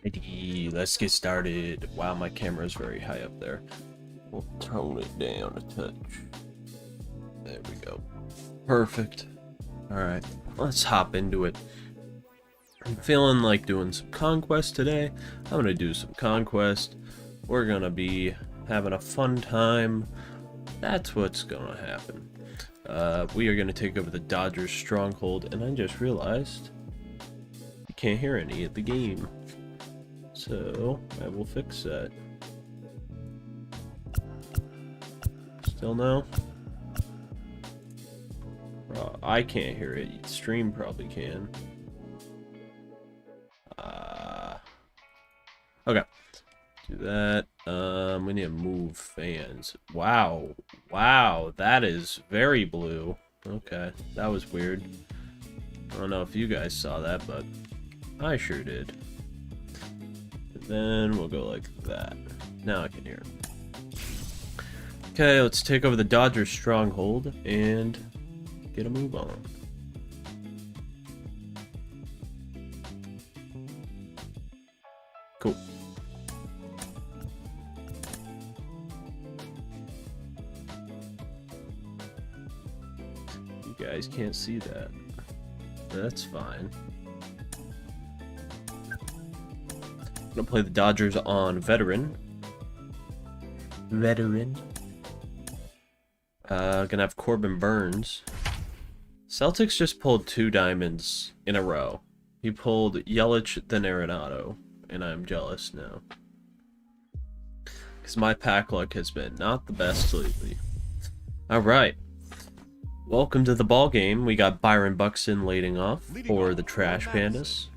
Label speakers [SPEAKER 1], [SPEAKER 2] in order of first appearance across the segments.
[SPEAKER 1] Alrighty, let's get started. Wow, my camera is very high up there. We'll tone it down a touch. There we go. Perfect. Alright, let's hop into it. I'm feeling like doing some Conquest today. I'm gonna do some Conquest. We're gonna be having a fun time. That's what's gonna happen. We are gonna take over the Dodgers stronghold, and I just realized you can't hear any of the game. So, I will fix that. Still no? I can't hear it. Stream probably can. Okay. Do that. We need to move fans. Wow. Wow, that is very blue. Okay, that was weird. I don't know if you guys saw that, but I sure did. Then we'll go like that. Now I can hear it. Okay, let's take over the Dodgers stronghold and get a move on. Cool. You guys can't see that. That's fine. I'm gonna play the Dodgers on veteran. Gonna have Corbin Burns. Celtics just pulled 2 diamonds in a row. He pulled Yelich, then Arenado, and I'm jealous now. Because my pack luck has been not the best lately. Alright. Welcome to the ball game. We got Byron Buxton leading off for the Trash Pandas.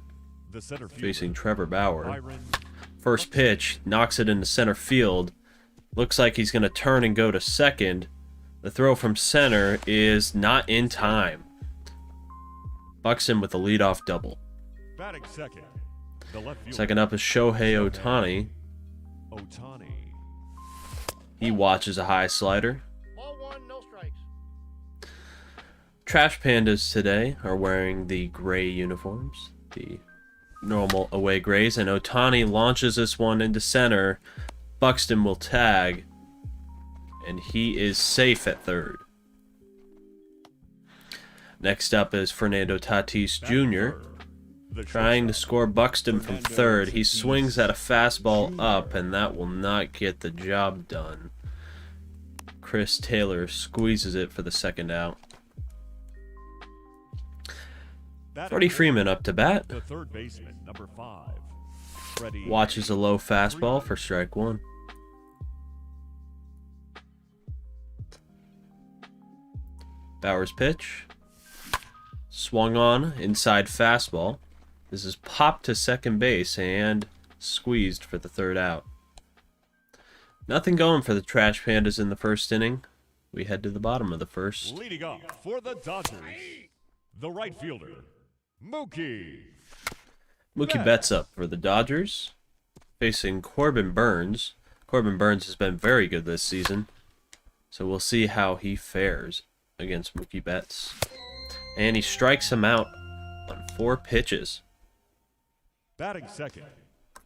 [SPEAKER 1] Facing Trevor Bauer. First pitch, knocks it into center field. Looks like he's going to turn and go to second. The throw from center is not in time. Buxton with the leadoff double. Second up is Shohei Ohtani. He watches a high slider. Trash Pandas today are wearing the gray uniforms. The normal away grays, and Ohtani launches this one into center. Buxton will tag, and he is safe at third. Next up is Fernando Tatis Jr. trying to score Buxton from third. He swings at a fastball up, and that will not get the job done. Chris Taylor squeezes it for the second out. Freddie Freeman up to bat.
[SPEAKER 2] The third baseman, number 5. Freddie
[SPEAKER 1] Watches a low fastball for strike 1. Bauer's pitch. Swung on, inside fastball. This is popped to second base and squeezed for the third out. Nothing going for the Trash Pandas in the first inning. We head to the bottom of the first.
[SPEAKER 2] leading off for the Dodgers, the right fielder, Mookie.
[SPEAKER 1] Mookie Betts up for the Dodgers, facing Corbin Burns. Corbin Burns has been very good this season, so we'll see how he fares against Mookie Betts. And he strikes him out on 4 pitches.
[SPEAKER 2] Batting second,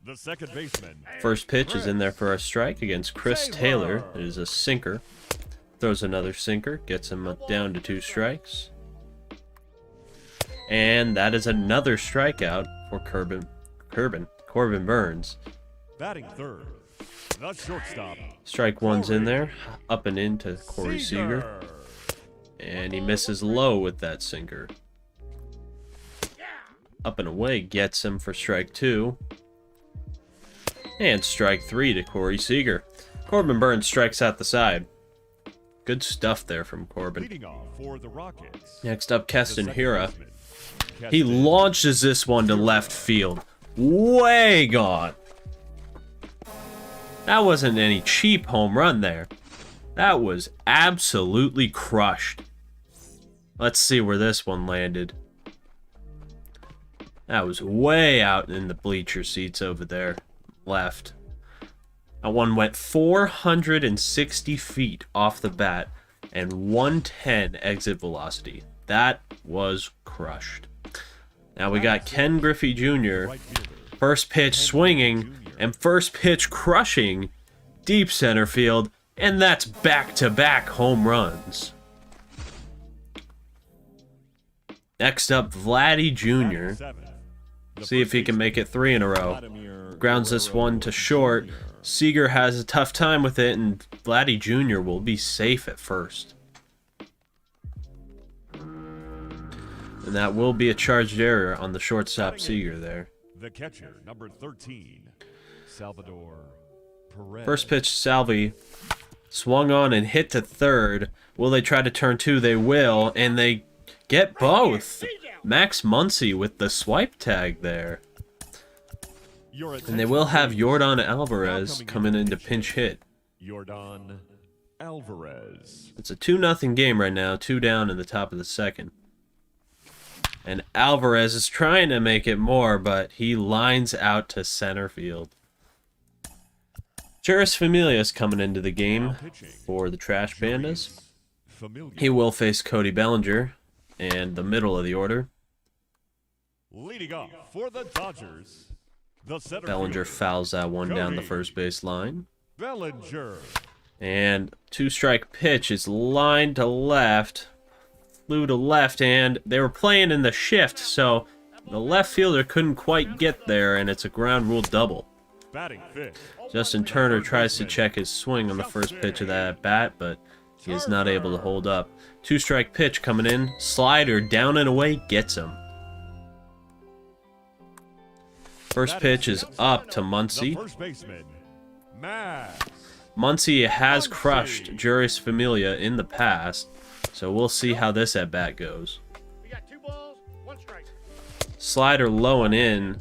[SPEAKER 2] the second baseman.
[SPEAKER 1] First pitch is in there for a strike against Chris Taylor. It is a sinker. Throws another sinker, gets him down to 2 strikes. And that is another strikeout for Corbin Burns.
[SPEAKER 2] Batting third, the shortstop.
[SPEAKER 1] Strike 1's in there, up and into Corey Seager. And he misses low with that sinker. Up and away gets him for strike 2. And strike 3 to Corey Seager. Corbin Burns strikes out the side. Good stuff there from Corbin.
[SPEAKER 2] Leading off for the Rockets.
[SPEAKER 1] Next up, Keston
[SPEAKER 2] The second
[SPEAKER 1] Hiura.
[SPEAKER 2] baseman,
[SPEAKER 1] He
[SPEAKER 2] Keston.
[SPEAKER 1] launches this one to left field. Way gone. That wasn't any cheap home run there. That was absolutely crushed. Let's see where this one landed. That was way out in the bleacher seats over there. Left. That one went 460 feet off the bat and 110 exit velocity. That was crushed. Now we got Ken Griffey Jr. First pitch swinging, and first pitch crushing deep center field, and that's back-to-back home runs. Next up, Vladdy Jr. See if he can make it 3 in a row. Grounds this one to short. Seager has a tough time with it, and Vladdy Jr. will be safe at first. And that will be a charged error on the shortstop Seager there.
[SPEAKER 2] The catcher, number 13, Salvador Perez.
[SPEAKER 1] First pitch, Salvi swung on and hit to third. Will they try to turn 2? They will, and they get both. Max Muncy with the swipe tag there. And they will have Yordan Alvarez coming in to pinch hit.
[SPEAKER 2] Yordan Alvarez.
[SPEAKER 1] It's a 2-0 game right now, 2 down in the top of the second. And Alvarez is trying to make it more, but he lines out to center field. Juris Familia is coming into the game for the Trash Pandas. He will face Cody Bellinger and the middle of the order.
[SPEAKER 2] Leading off for the Dodgers, the center
[SPEAKER 1] Bellinger
[SPEAKER 2] fielder,
[SPEAKER 1] fouls that one down the first base line.
[SPEAKER 2] Bellinger.
[SPEAKER 1] And 2-strike pitch is lined to left. Flew to left, and they were playing in the shift, so the left fielder couldn't quite get there, and it's a ground rule double.
[SPEAKER 2] Batting fifth.
[SPEAKER 1] Justin Turner tries to check his swing on the first pitch of that at-bat, but he is not able to hold up. 2-strike pitch coming in. Slider down and away, gets him. First pitch is up to Muncy.
[SPEAKER 2] First baseman, Max.
[SPEAKER 1] Muncy has crushed Juris Familia in the past, so we'll see how this at-bat goes.
[SPEAKER 3] We got 2 balls, 1 strike.
[SPEAKER 1] Slider low and in.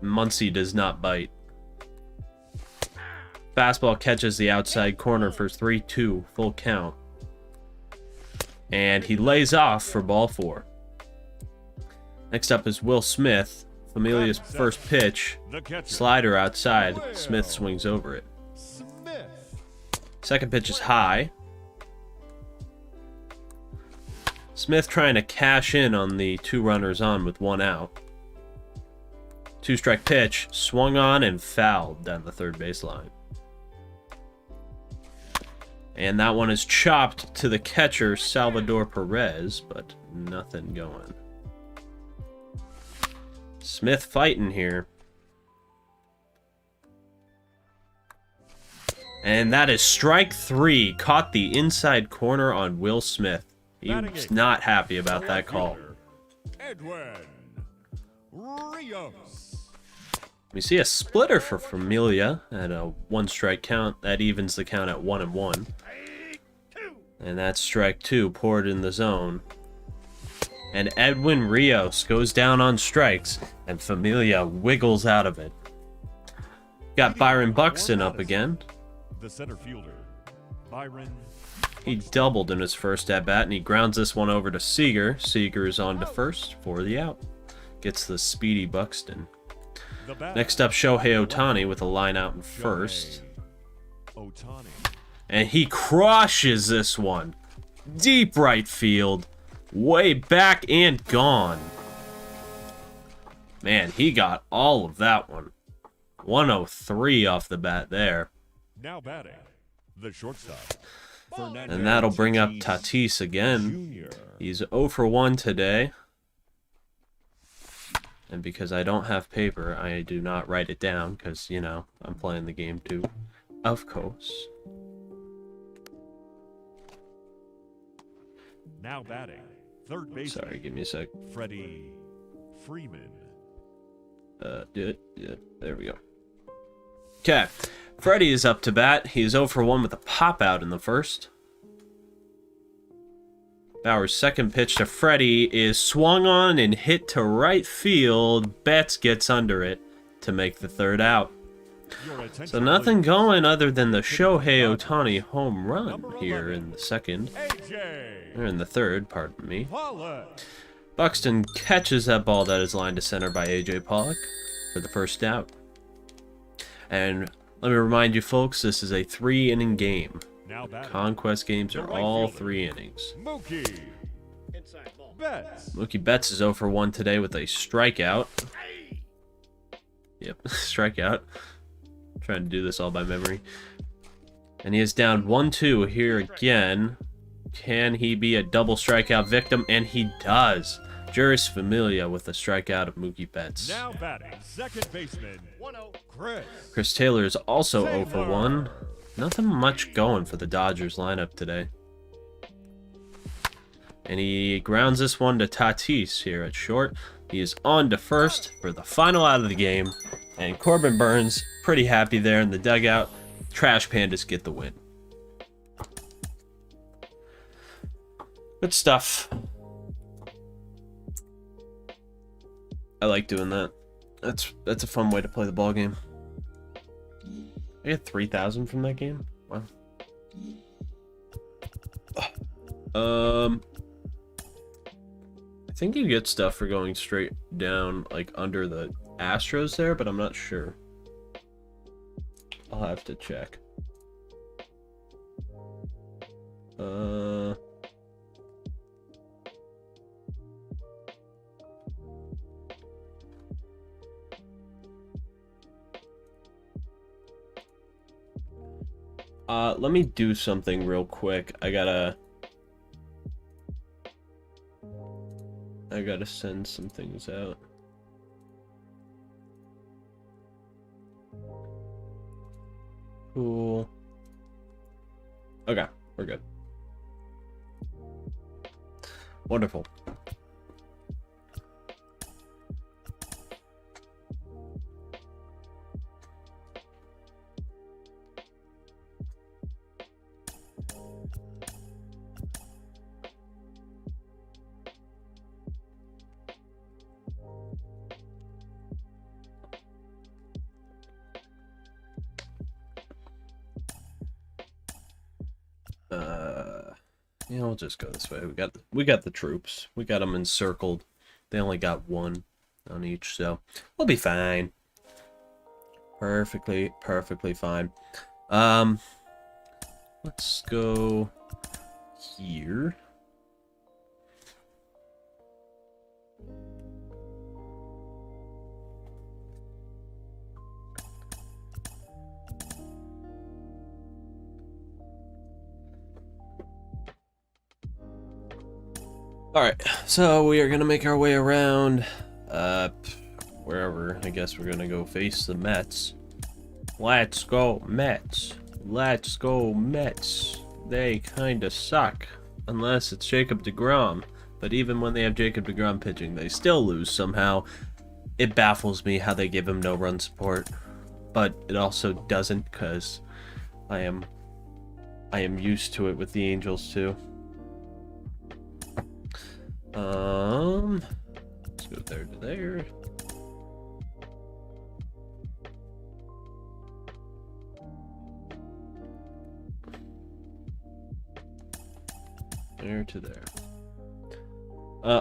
[SPEAKER 1] Muncy does not bite. Fastball catches the outside corner for 3-2, full count. And he lays off for ball 4. Next up is Will Smith. Familia's first pitch. Slider outside. Smith swings over it. Second pitch is high. Smith trying to cash in on the 2 runners on with 1 out. 2-strike pitch, swung on and fouled down the third baseline. And that one is chopped to the catcher, Salvador Perez, but nothing going. Smith fighting here. And that is strike 3. Caught the inside corner on Will Smith. He was not happy about that call.
[SPEAKER 2] Edwin Rios.
[SPEAKER 1] We see a splitter for Familia at a 1-strike count. That evens the count at 1-1. And that's strike 2, poured in the zone. And Edwin Rios goes down on strikes, and Familia wiggles out of it. Got Byron Buxton up again.
[SPEAKER 2] The center fielder, Byron.
[SPEAKER 1] He doubled in his first at-bat, and he grounds this one over to Seager. Seager is on to first for the out. Gets the speedy Buxton. Next up, Shohei Ohtani with a line out in first.
[SPEAKER 2] Ohtani.
[SPEAKER 1] And he crushes this one. Deep right field. Way back and gone. Man, he got all of that one. 103 off the bat there.
[SPEAKER 2] Now batting, the shortstop.
[SPEAKER 1] And that'll bring up Tatis again. He's 0 for 1 today. And because I don't have paper, I do not write it down because, you know, I'm playing the game too. Of course.
[SPEAKER 2] Now batting, third base.
[SPEAKER 1] Sorry, give me a sec.
[SPEAKER 2] Freddie Freeman.
[SPEAKER 1] There we go. Okay. Freddie is up to bat. He is 0 for 1 with a pop out in the first. Bauer's second pitch to Freddie is swung on and hit to right field. Betts gets under it to make the third out. So nothing going other than the Shohei Ohtani home run here in the second. Or in the third, pardon me. Buxton catches that ball that is lined to center by AJ Pollock for the first out. And let me remind you folks, this is a 3-inning game. Conquest games are all 3 innings.
[SPEAKER 2] Mookie Betts.
[SPEAKER 1] Mookie Betts is 0 for 1 today with a strikeout. Yep, strikeout. Trying to do this all by memory. And he is down 1-2 here again. Can he be a double strikeout victim? And he does. Juris Familia with a strikeout of Mookie Betts.
[SPEAKER 2] Now batting, second baseman,
[SPEAKER 3] 1-0.
[SPEAKER 2] Chris.
[SPEAKER 1] Chris Taylor is also 0 for
[SPEAKER 2] Taylor.
[SPEAKER 1] 1. Nothing much going for the Dodgers lineup today. And he grounds this one to Tatis here at short. He is on to first for the final out of the game. And Corbin Burns, pretty happy there in the dugout. Trash Pandas get the win. Good stuff. I like doing that. That's a fun way to play the ball game. I get 3,000 from that game. Wow. I think you get stuff for going straight down, like under the Astros there, but I'm not sure. I'll have to check. Let me do something real quick. I gotta send some things out. Cool. Okay, we're good. Wonderful. Yeah, we'll just go this way. We got the troops. We got them encircled. They only got one on each, so we'll be fine. Perfectly fine. Let's go here. Alright, so we are going to make our way around, wherever. I guess we're going to go face the Mets. Let's go Mets. Let's go Mets. They kind of suck, unless it's Jacob deGrom. But even when they have Jacob deGrom pitching, they still lose somehow. It baffles me how they give him no run support. But it also doesn't, because I am used to it with the Angels too. Let's go there to there. There to there.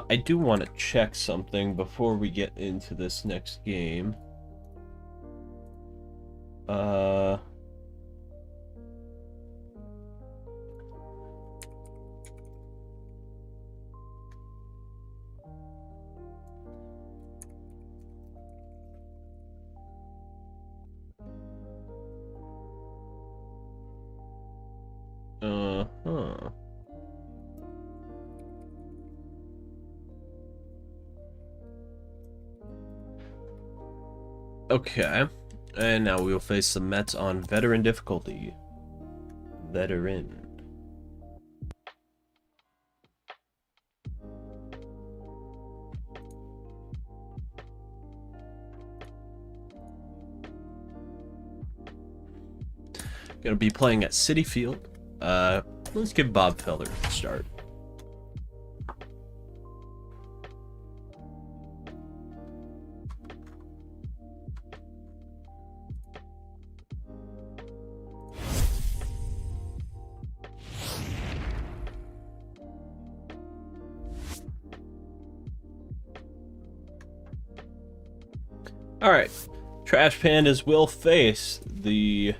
[SPEAKER 1] I do want to check something before we get into this next game. Okay, and now we will face the Mets on veteran difficulty. Veteran. Gonna be playing at Citi Field. Let's give Bob Felder a start. Alright, Trash Pandas will face the...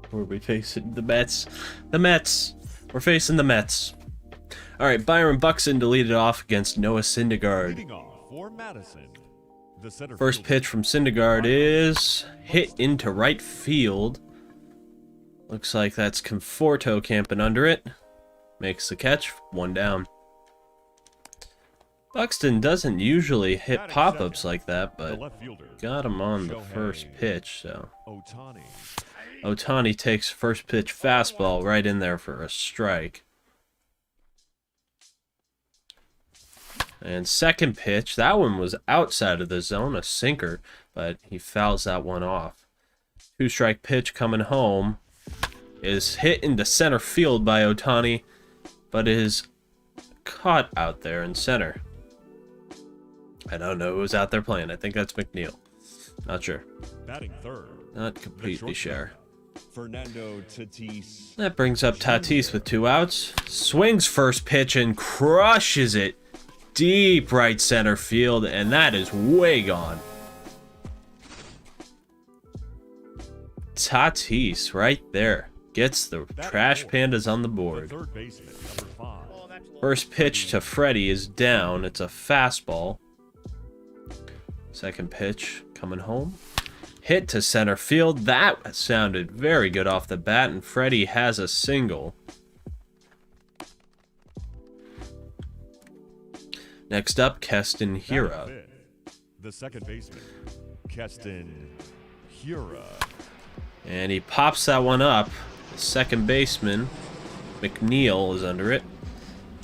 [SPEAKER 1] Who are we facing? The Mets. The Mets! We're facing the Mets. Alright, Byron Buxton to lead it off against Noah Syndergaard.
[SPEAKER 2] Leading off for Madison, The center
[SPEAKER 1] First
[SPEAKER 2] fielder.
[SPEAKER 1] pitch from Syndergaard is hit into right field. Looks like that's Conforto camping under it. Makes the catch, 1 down. Buxton doesn't usually hit
[SPEAKER 2] Batting
[SPEAKER 1] pop-ups
[SPEAKER 2] second,
[SPEAKER 1] like that,
[SPEAKER 2] the
[SPEAKER 1] but
[SPEAKER 2] left fielder.
[SPEAKER 1] got him on the
[SPEAKER 2] Shohei
[SPEAKER 1] first pitch, so.
[SPEAKER 2] Ohtani.
[SPEAKER 1] Ohtani takes first pitch fastball right in there for a strike. And second pitch, that one was outside of the zone, a sinker, but he fouls that one off. 2-strike pitch coming home is hit into center field by Ohtani, but is caught out there in center. I don't know who was out there playing. I think that's McNeil. Not sure.
[SPEAKER 2] Batting third.
[SPEAKER 1] Not completely sure.
[SPEAKER 2] Fernando Tatis.
[SPEAKER 1] That brings up Tatis with 2 outs. Swings first pitch and crushes it deep right center field, and that is way gone. Tatis right there gets the Trash Pandas on the
[SPEAKER 2] The
[SPEAKER 1] board.
[SPEAKER 2] third baseman, number 5.
[SPEAKER 3] Oh, that's low.
[SPEAKER 1] First pitch to Freddie is down. It's a fastball. Second pitch coming home. Hit to center field. That sounded very good off the bat, and Freddie has a single. Next up, Keston
[SPEAKER 2] Batting
[SPEAKER 1] Hira.
[SPEAKER 2] fifth, the second baseman, Keston Hira.
[SPEAKER 1] And he pops that one up. The second baseman, McNeil, is under it.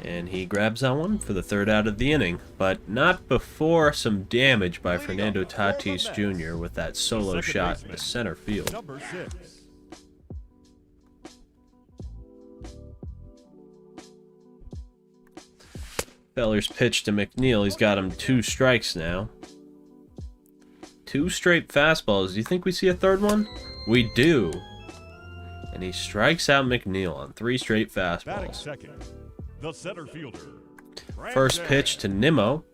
[SPEAKER 1] And he grabs that one for the 3rd out of the inning. But not before some damage by Fernando Tatis Jr. with that solo
[SPEAKER 2] Second
[SPEAKER 1] shot
[SPEAKER 2] baseman,
[SPEAKER 1] to center field.
[SPEAKER 2] Number 6.
[SPEAKER 1] Feller's pitch to McNeil. He's got him 2 strikes now. 2 straight fastballs. Do you think we see a third one? We do. And he strikes out McNeil on 3 straight
[SPEAKER 2] Batting
[SPEAKER 1] fastballs.
[SPEAKER 2] second, the center fielder.
[SPEAKER 1] First
[SPEAKER 2] Brandon
[SPEAKER 1] pitch to Nimmo.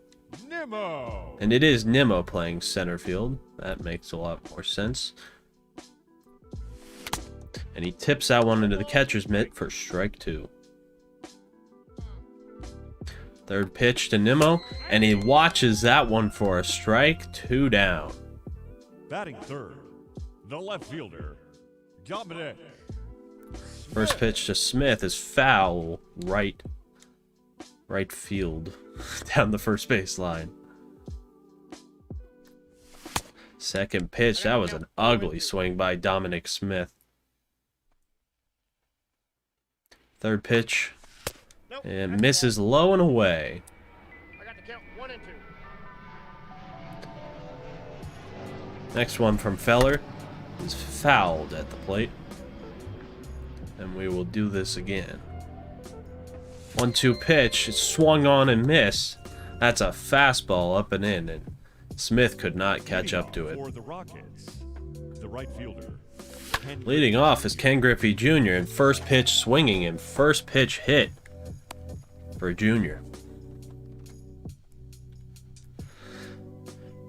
[SPEAKER 2] Nimmo.
[SPEAKER 1] And it is Nimmo playing center field. That makes a lot more sense. And he tips that one into the catcher's mitt for strike 2. Third pitch to Nimmo, and he watches that one for a strike. 2 down.
[SPEAKER 2] Batting third, the left fielder, Dominic.
[SPEAKER 1] First pitch to Smith is foul right field down the first base line. Second pitch, that was an ugly swing by Dominic Smith. Third pitch,
[SPEAKER 3] Nope,
[SPEAKER 1] and
[SPEAKER 3] that's
[SPEAKER 1] misses
[SPEAKER 3] ball.
[SPEAKER 1] low and away.
[SPEAKER 3] I got the count 1 and 2.
[SPEAKER 1] Next one from Feller is fouled at the plate. And we will do this again. 1-2 pitch, it's swung on and missed. That's a fastball up and in, and Smith could not catch up to it.
[SPEAKER 2] For the Rockets, the right fielder. Ken
[SPEAKER 1] Leading off is Ken Griffey Jr. and first pitch swinging and first pitch hit for Jr.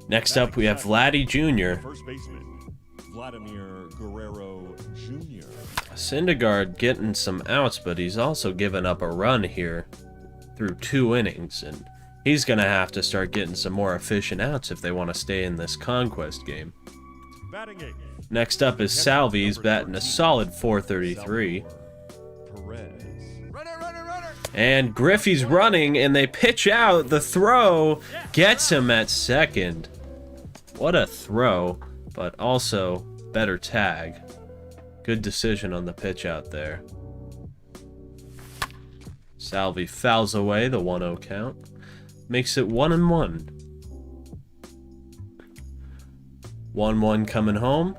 [SPEAKER 1] Next up, we have Vladdy Jr.
[SPEAKER 2] First baseman, Vladimir Guerrero Jr.
[SPEAKER 1] Syndergaard getting some outs, but he's also given up a run here through 2 innings, and he's going to have to start getting some more efficient outs if they want to stay in this Conquest game.
[SPEAKER 2] Batting eighth,
[SPEAKER 1] Next up is Salvi. He's batting a solid .433.
[SPEAKER 2] Perez.
[SPEAKER 1] And Griffey's running, and they pitch out. The throw gets him at second. What a throw, but also better tag. Good decision on the pitch out there. Salvi fouls away the 1-0 count. Makes it 1-1. 1-1 coming home.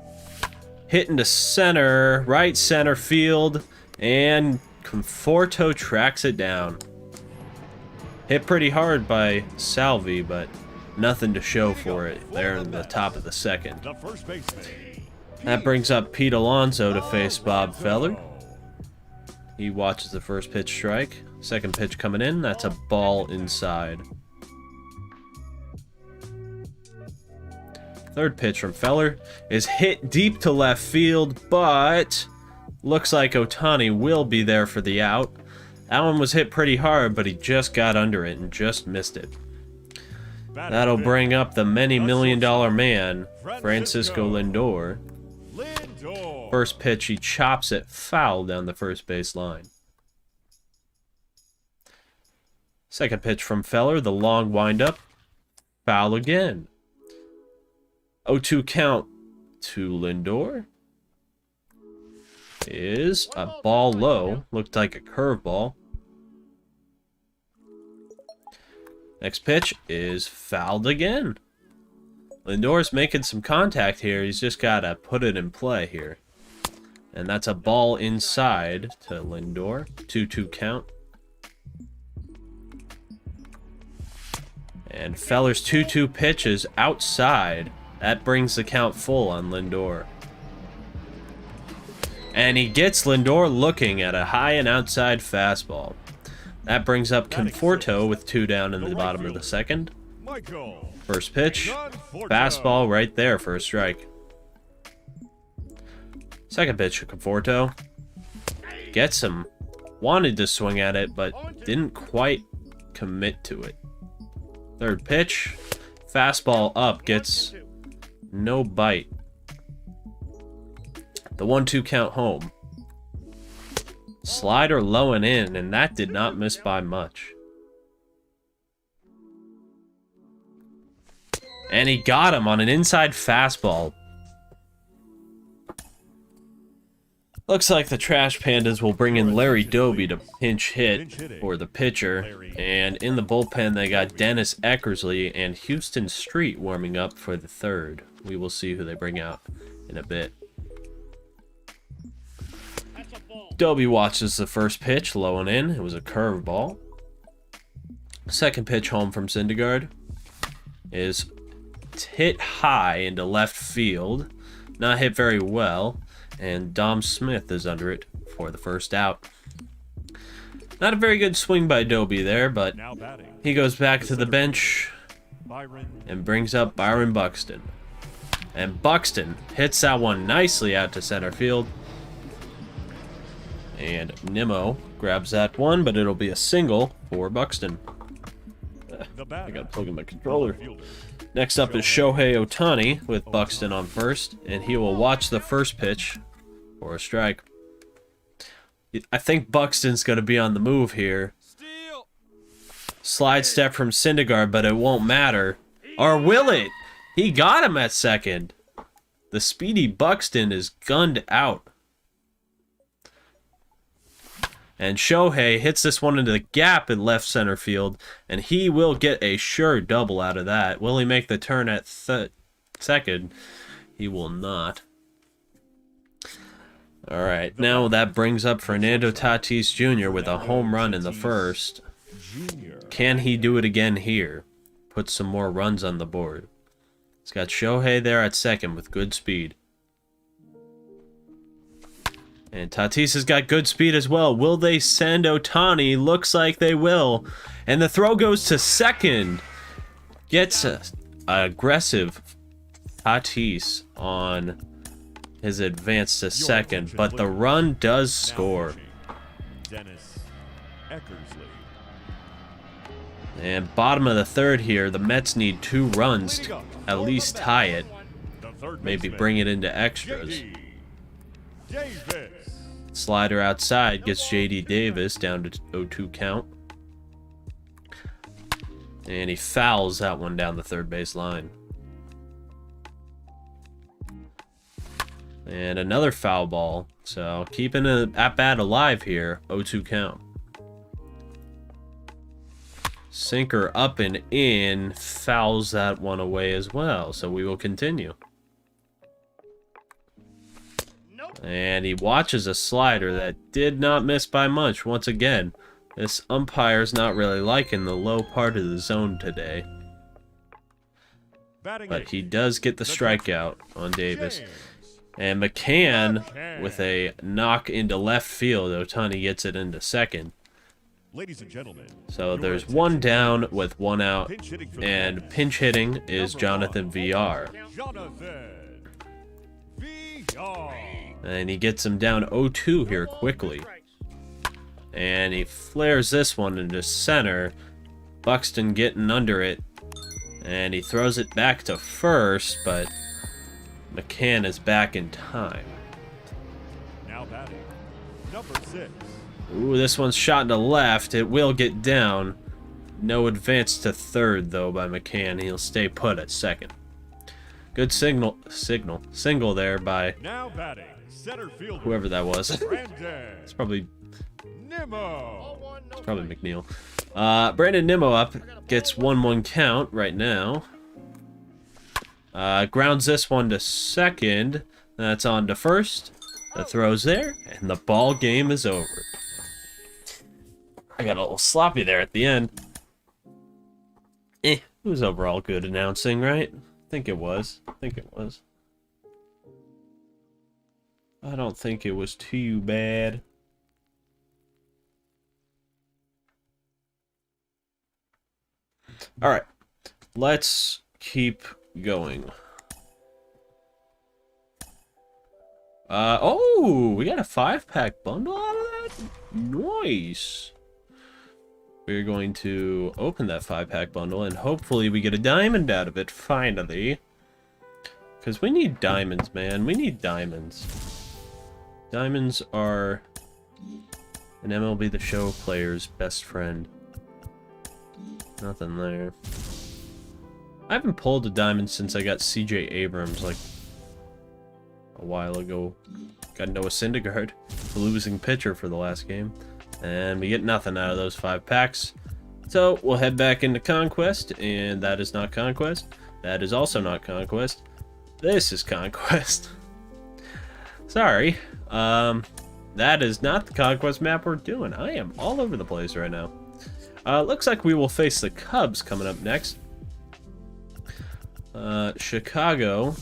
[SPEAKER 1] Hitting to center, right center field, and Conforto tracks it down. Hit pretty hard by Salvi, but nothing to show for it there in the top of the second.
[SPEAKER 2] The first baseman.
[SPEAKER 1] That brings up Pete Alonso to face Bob Feller. He watches the first pitch strike. Second pitch coming in. That's a ball inside. Third pitch from Feller is hit deep to left field, but looks like Ohtani will be there for the out. That one was hit pretty hard, but he just got under it and just missed it. That'll bring up the many million-dollar man, Francisco Lindor. First pitch, he chops it foul down the first base line. Second pitch from Feller, the long windup, foul again. 0-2 count to Lindor. Is a ball low, looked like a curveball. Next pitch is fouled again. Lindor's making some contact here. He's just got to put it in play here. And that's a ball inside to Lindor. 2-2 count. And Feller's 2-2 pitch is outside. That brings the count full on Lindor. And he gets Lindor looking at a high and outside fastball. That brings up Conforto with 2 down in the bottom of the second. First pitch, fastball right there for a strike. Second pitch, Conforto gets him. Wanted to swing at it, but didn't quite commit to it. Third pitch, fastball up, gets no bite. The 1-2 count home. Slider low and in, and that did not miss by much. And he got him on an inside fastball. Looks like the Trash Pandas will bring in Larry Doby to pinch hit for the pitcher. And in the bullpen, they got Dennis Eckersley and Houston Street warming up for the third. We will see who they bring out in a bit. Doby watches the first pitch, low and in. It was a curveball. Second pitch home from Syndergaard is hit high into left field. Not hit very well. And Dom Smith is under it for the first out. Not a very good swing by Doby there, but he goes back to the bench and brings up Byron Buxton. And Buxton hits that one nicely out to center field. And Nimmo grabs that one, but it'll be a single for Buxton. I gotta plug in my controller. Next up is Shohei Ohtani with Buxton on first, and he will watch the first pitch for a strike. I think Buxton's going to be on the move here. Slide step from Syndergaard, but it won't matter. Or will it? He got him at second. The speedy Buxton is gunned out. And Shohei hits this one into the gap in left center field, and he will get a sure double out of that. Will he make the turn at second? He will not. All right, now that brings up Fernando Tatis Jr. with a home run in the first. Can he do it again here? Put some more runs on the board. He's got Shohei there at second with good speed. And Tatis has got good speed as well. Will they send Ohtani? Looks like they will. And the throw goes to second. Gets a aggressive Tatis on his advance to second. But the run does score.
[SPEAKER 2] Dennis Eckersley.
[SPEAKER 1] And bottom of the third here, the Mets need 2 runs to at least tie it. Maybe bring it into extras. Slider outside gets J.D. Davis down to 0-2 count. And he fouls that one down the third base line. And another foul ball. So keeping an at-bat alive here. 0-2 count. Sinker up and in. Fouls that one away as well. So we will continue. And he watches a slider that did not miss by much once again. This umpire's not really liking the low part of the zone today. But he does get the strikeout on Davis. And McCann with a knock into left field. Ohtani gets it into second.
[SPEAKER 2] Ladies and gentlemen,
[SPEAKER 1] so there's 1 down with 1 out. And pinch hitting is Jonathan VR. And he gets him down 0-2 here quickly. And he flares this one into center. Buxton getting under it. And he throws it back to first, but McCann is back in time.
[SPEAKER 2] Now batting, number 6.
[SPEAKER 1] Ooh, this one's shot to left. It will get down. No advance to third, though, by McCann. He'll stay put at second. Good single there by
[SPEAKER 2] Now batting, center fielder.
[SPEAKER 1] whoever that was.
[SPEAKER 2] Brandon
[SPEAKER 1] It's probably
[SPEAKER 2] Nimmo.
[SPEAKER 3] 0-1, no
[SPEAKER 1] probably
[SPEAKER 3] strikes.
[SPEAKER 1] McNeil. Brandon Nimmo up, gets 1-1 count right now. Grounds this one to second. That's on to first. The throw's there, and the ball game is over. I got a little sloppy there at the end. It was overall good announcing, right? I think it was. I don't think it was too bad. Alright, let's keep going. Oh, we got a 5-pack bundle out of that? Nice. We're going to open that 5-pack bundle, and hopefully we get a diamond out of it, finally. Because we need diamonds, man. We need diamonds. Diamonds are an MLB The Show player's best friend. Nothing there. I haven't pulled a diamond since I got CJ Abrams, like, a while ago. Got Noah Syndergaard, the losing pitcher for the last game. And we get nothing out of those 5 packs. So, we'll head back into Conquest, and that is not Conquest. That is also not Conquest. This is Conquest. Sorry. That is not the Conquest map we're doing. I am all over the place right now. Looks like we will face the Cubs coming up next. Chicago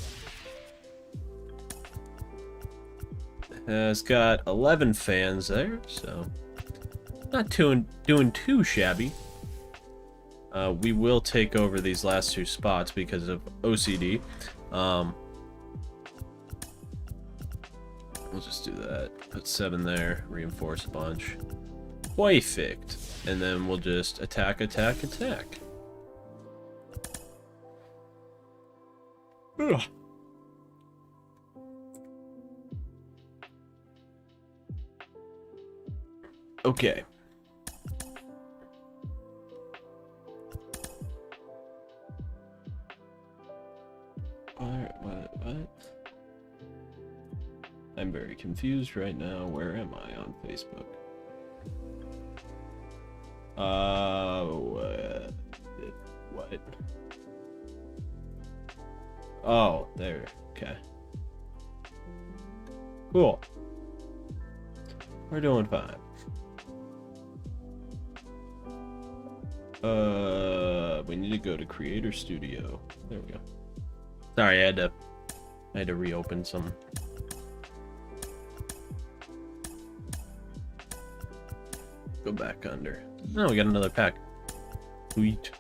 [SPEAKER 1] has got 11 fans there, so not doing too shabby. We will take over these last 2 spots because of OCD. We'll just do that. Put 7 there, reinforce a bunch. Perfect. And then we'll just attack. Ugh. Okay. What? I'm very confused right now. Where am I on Facebook? What? Oh, there. Okay. Cool. We're doing fine. We need to go to Creator Studio. There we go. Sorry, I had to reopen some. Go back under. Oh, we got another pack. Sweet.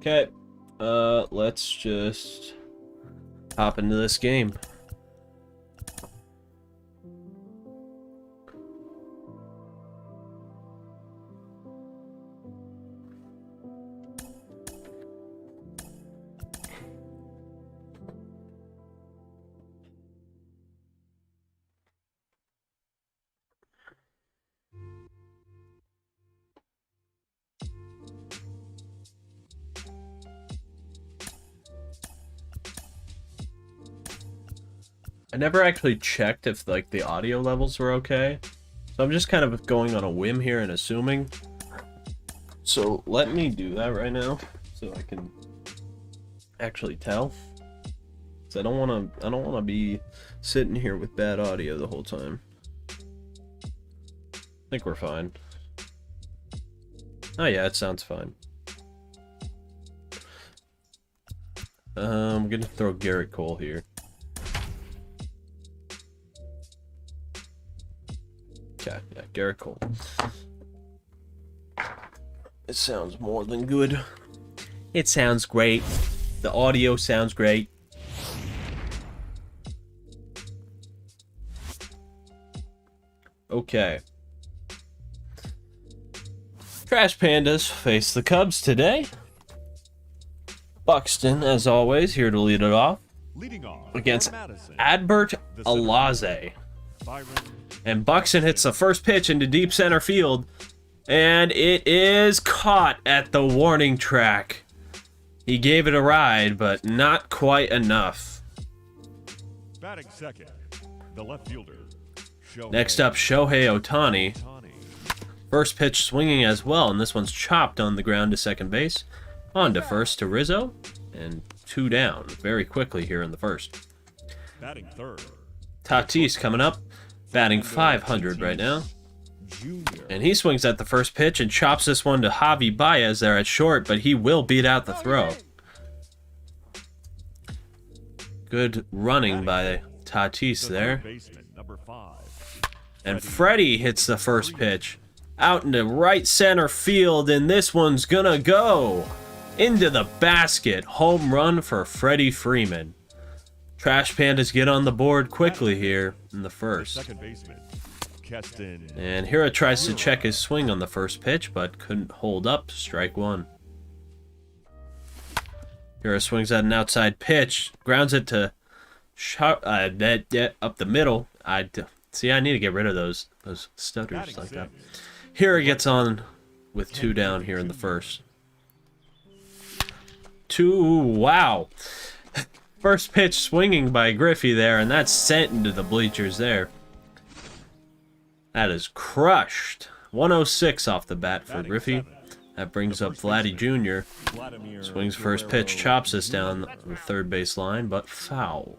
[SPEAKER 1] Okay, let's just hop into this game. I never actually checked if like the audio levels were okay, so I'm just kind of going on a whim here and assuming. So let me do that right now, so I can actually tell. So I don't want to be sitting here with bad audio the whole time. I think we're fine. Oh yeah, it sounds fine. I'm gonna throw Garrett Cole here. Okay, yeah, Garrett Cole. It sounds more than good. It sounds great. The audio sounds great. Okay. Trash Pandas face the Cubs today. Buxton, as always, here to lead it off
[SPEAKER 2] Leading off
[SPEAKER 1] against
[SPEAKER 2] for Madison,
[SPEAKER 1] Adbert
[SPEAKER 2] the center
[SPEAKER 1] Alaze.
[SPEAKER 2] Byron
[SPEAKER 1] And Buxton hits the first pitch into deep center field, and it is caught at the warning track. He gave it a ride, but not quite enough.
[SPEAKER 2] batting second, the left fielder.
[SPEAKER 1] Next up, Shohei Ohtani. First pitch swinging as well, and this one's chopped on the ground to second base. On to first to Rizzo, and 2 down very quickly here in the first.
[SPEAKER 2] Batting third,
[SPEAKER 1] Tatis coming up, batting .500 right now.
[SPEAKER 2] Junior.
[SPEAKER 1] And he swings at the first pitch and chops this one to Javi Baez there at short, but he will beat out the throw. Good running by Tatis there.
[SPEAKER 2] Baseman, number 5.
[SPEAKER 1] And Freddie hits the first pitch out into right center field, and this one's gonna go into the basket. Home run for Freddie Freeman. Trash Pandas get on the board quickly here in the first.
[SPEAKER 2] Second baseman, Keston.
[SPEAKER 1] And Hira tries to check his swing on the first pitch, but couldn't hold up. Strike one. Hira swings at an outside pitch, grounds it to up the middle. I need to get rid of those stutters
[SPEAKER 2] Batting
[SPEAKER 1] like that.
[SPEAKER 2] sixth,
[SPEAKER 1] Hira gets on with 2 down here in the first. Wow. First pitch swinging by Griffey there, and that's sent into the bleachers there. That is crushed. 106 off the bat for
[SPEAKER 2] batting
[SPEAKER 1] Griffey.
[SPEAKER 2] seventh,
[SPEAKER 1] That brings up Vladdy Jr.
[SPEAKER 2] Vladimir
[SPEAKER 1] Swings first pitch, chops this down the third base line, but foul.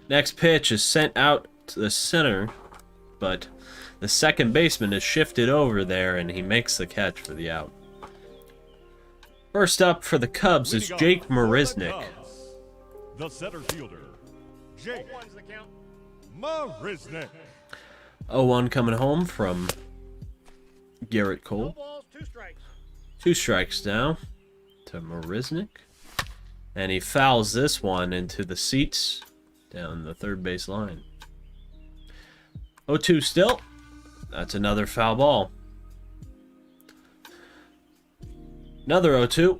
[SPEAKER 1] Next pitch is sent out to the center, but the second baseman is shifted over there, and he makes the catch for the out. First up for the Cubs is
[SPEAKER 2] Leading
[SPEAKER 1] Jake
[SPEAKER 2] off for the
[SPEAKER 1] Marisnick.
[SPEAKER 2] Cubs, the center fielder, Jake
[SPEAKER 3] One's the count.
[SPEAKER 2] Marisnick.
[SPEAKER 1] 0-1 coming home from Garrett
[SPEAKER 3] No
[SPEAKER 1] Cole.
[SPEAKER 3] balls, 2 strikes.
[SPEAKER 1] 2 strikes now to Marisnick. And he fouls this one into the seats down the third base line. 0-2 still. That's another foul ball. Another 0-2.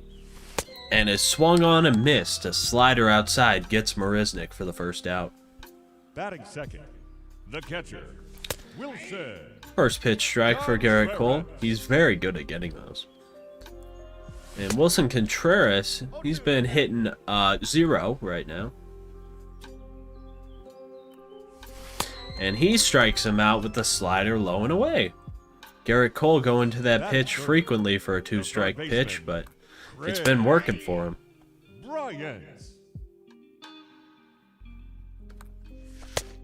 [SPEAKER 1] And is swung on and missed. A slider outside gets Marisnick for the first out.
[SPEAKER 2] Batting second, the catcher, Wilson.
[SPEAKER 1] First pitch strike for Garrett Cole. He's very good at getting those. And Wilson Contreras, he's been hitting 0 right now. And he strikes him out with the slider low and away. Garrett Cole going to that pitch frequently for a 2-strike pitch, but it's been working for him.
[SPEAKER 2] Bryant.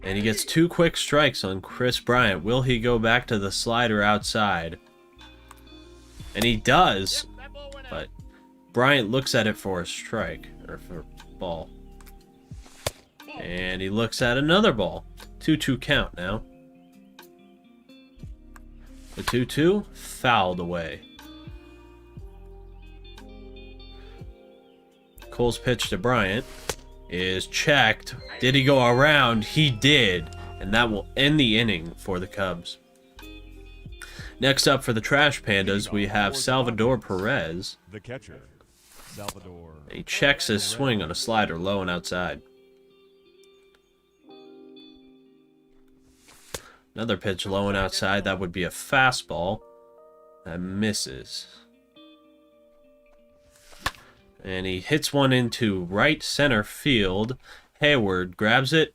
[SPEAKER 1] And he gets 2 quick strikes on Chris Bryant. Will he go back to the slider outside? And he does,
[SPEAKER 3] That ball went out.
[SPEAKER 1] but Bryant looks at it for a strike, or for a ball. And he looks at another ball. 2-2 count now. The 2-2 fouled away. Cole's pitch to Bryant is checked. Did he go around? He did. And that will end the inning for the Cubs. Next up for the Trash Pandas, we have Salvador Perez.
[SPEAKER 2] The catcher, Salvador.
[SPEAKER 1] He checks his swing on a slider low and outside. Another pitch low and outside. That would be a fastball. That misses. And he hits one into right center field. Hayward grabs it.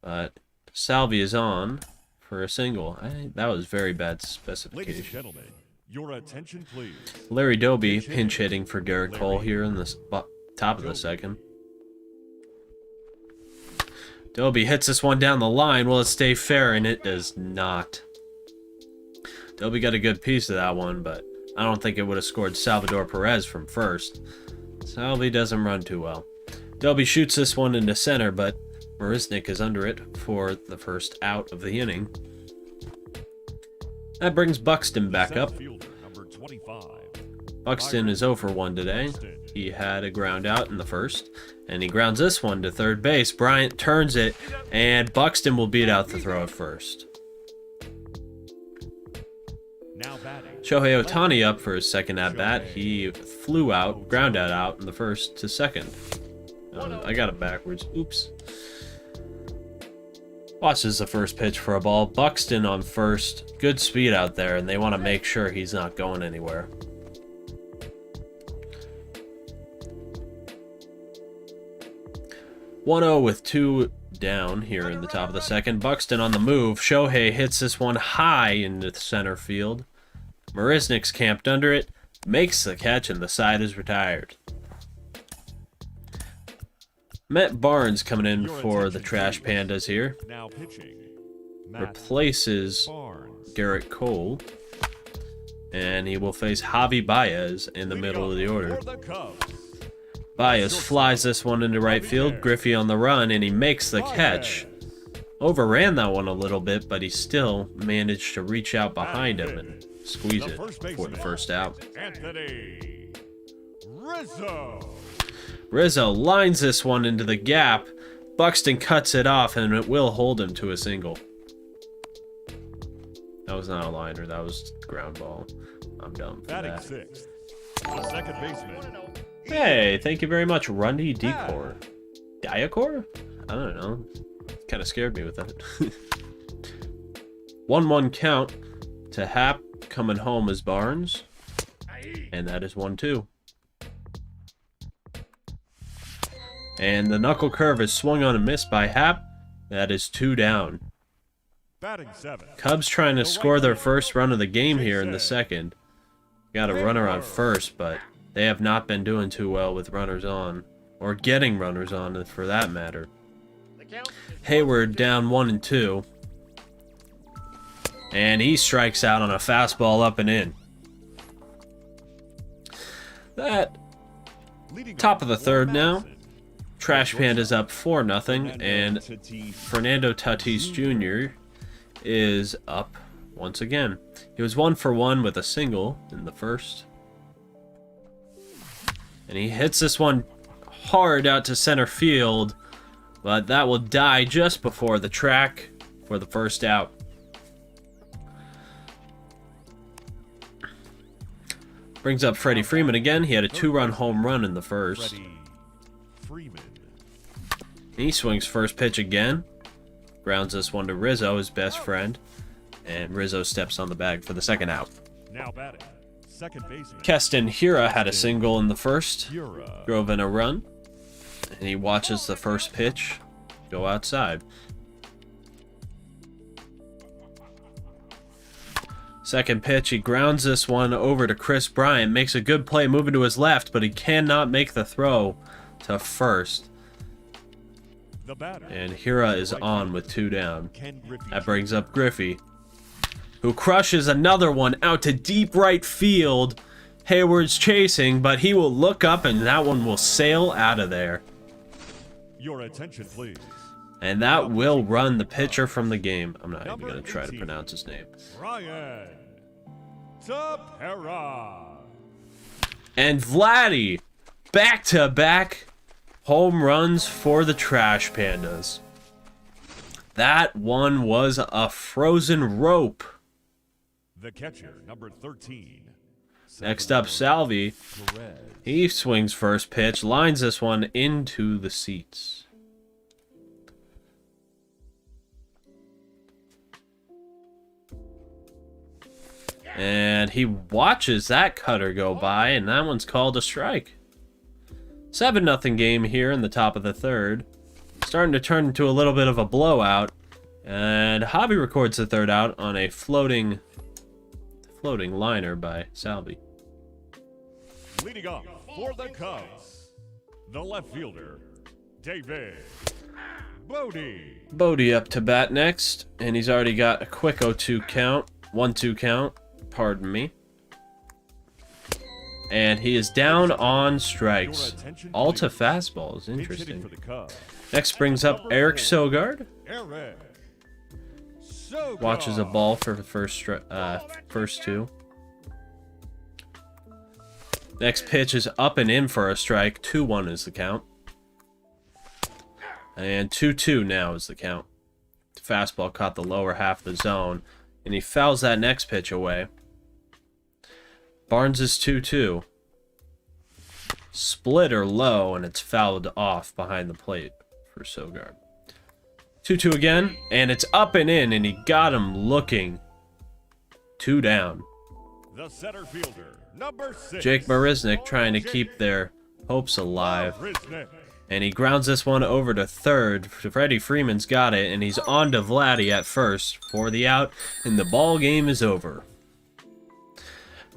[SPEAKER 1] But Salvi is on for a single. That was very bad
[SPEAKER 2] Ladies and
[SPEAKER 1] specification.
[SPEAKER 2] gentlemen, your attention please.
[SPEAKER 1] Larry Doby pinch hitting for Garrett Cole here in the top of the second. Doby hits this one down the line. Will it stay fair? And it does not. Doby got a good piece of that one, but I don't think it would have scored Salvador Perez from first. Salvi doesn't run too well. Doby shoots this one into center, but Marisnik is under it for the first out of the inning. That brings Buxton back up.
[SPEAKER 2] Fielder, number 25.
[SPEAKER 1] Buxton is 0 for 1 today. He had a ground out in the first, and he grounds this one to third base. Bryant turns it, and Buxton will beat out the throw at first.
[SPEAKER 2] Now batting.
[SPEAKER 1] Shohei Ohtani up for his second at-bat. He flew out, ground out in the first to second. I got it backwards. Oops. Watches the first pitch for a ball. Buxton on first. Good speed out there, and they want to make sure he's not going anywhere. (1-0) with 2 down here in the top of the second. Buxton on the move. Shohei hits this one high into center field. Marisnik's camped under it, makes the catch, and the side is retired. Matt Barnes coming in for the Trash Pandas here.
[SPEAKER 2] Now pitching.
[SPEAKER 1] Replaces
[SPEAKER 2] Barnes.
[SPEAKER 1] Garrett Cole. And he will face Javi Baez in the middle of the order.
[SPEAKER 2] For the Cubs.
[SPEAKER 1] Baez flies this one into right field. Griffey on the run, and he makes the catch. Overran that one a little bit, but he still managed to reach out behind him and squeeze it for the first out.
[SPEAKER 2] Anthony Rizzo.
[SPEAKER 1] Rizzo lines this one into the gap. Buxton cuts it off, and it will hold him to a single. That was not a liner. That was ground ball. I'm done for
[SPEAKER 2] Batting
[SPEAKER 1] that.
[SPEAKER 2] sixth. The second baseman.
[SPEAKER 1] Hey, thank you very much, Rundy Decor. Diacor? I don't know. Kind of scared me with that. 1-1 count to Hap. Coming home is Barnes. And that is 1-2. And the knuckle curve is swung on and missed by Hap. That is 2 down.
[SPEAKER 2] Batting seven.
[SPEAKER 1] Cubs trying to score their first run of the game here in the second. Got a runner on first, but they have not been doing too well with runners on. Or getting runners on, for that matter. Hayward down 1-2. And he strikes out on a fastball up and in. That top of the third now. Trash Panda's up 4-0, and Fernando Tatis Jr. is up once again. He was 1 for 1 with a single in the first. And he hits this one hard out to center field, but that will die just before the track for the first out. Brings up Freddie Freeman again. He had a 2-run home run in the first.
[SPEAKER 2] Freddie Freeman.
[SPEAKER 1] He swings first pitch again. Grounds this one to Rizzo, his best friend. And Rizzo steps on the bag for the second out.
[SPEAKER 2] Now batting. Second baseman.
[SPEAKER 1] Keston Hira had a single in the first.
[SPEAKER 2] Hira.
[SPEAKER 1] Drove in a run. And he watches the first pitch go outside. Second pitch, he grounds this one over to Chris Bryant. Makes a good play moving to his left, but he cannot make the throw to first.
[SPEAKER 2] The batter.
[SPEAKER 1] And Hira is on with 2 down.
[SPEAKER 2] Ken Griffey.
[SPEAKER 1] That brings up Griffey, who crushes another one out to deep right field. Hayward's chasing, but he will look up and that one will sail out of there.
[SPEAKER 2] Your attention, please.
[SPEAKER 1] And that will run the pitcher from the game. I'm not even going to try to pronounce his name.
[SPEAKER 2] Ryan Tepera.
[SPEAKER 1] And Vladdy, back-to-back home runs for the Trash Pandas. That one was a frozen rope.
[SPEAKER 2] The catcher, number 13.
[SPEAKER 1] Next up, Salvi. He swings first pitch, lines this one into the seats. And he watches that cutter go by, and that one's called a strike. 7-0 game here in the top of the third. Starting to turn into a little bit of a blowout. And Javi records the third out on a floating liner by Salvi.
[SPEAKER 2] Leading off for the Cubs, the left fielder, David Bodie.
[SPEAKER 1] Bodie up to bat next, and he's already got a quick 0-2 count. 1-2 count, pardon me. And he is down on strikes.
[SPEAKER 2] Your attention,
[SPEAKER 1] All to
[SPEAKER 2] please.
[SPEAKER 1] fastballs.
[SPEAKER 2] Pinch hitting
[SPEAKER 1] Interesting.
[SPEAKER 2] for the Cubs.
[SPEAKER 1] Next brings up Eric Sogard.
[SPEAKER 2] Eric Sogard.
[SPEAKER 1] Watches a ball for the first two. Next pitch is up and in for a strike. 2-1 is the count. And 2-2 now is the count. The fastball caught the lower half of the zone, and he fouls that next pitch away. Barnes is 2-2. Splitter low, and it's fouled off behind the plate for Sogard. 2-2 again, and it's up and in, and he got him looking. 2 down.
[SPEAKER 2] The center fielder, number 6.
[SPEAKER 1] Jake Marisnick trying to keep their hopes alive.
[SPEAKER 2] Marisnick.
[SPEAKER 1] And he grounds this one over to third. Freddie Freeman's got it, and he's on to Vladdy at first for the out, and the ball game is over.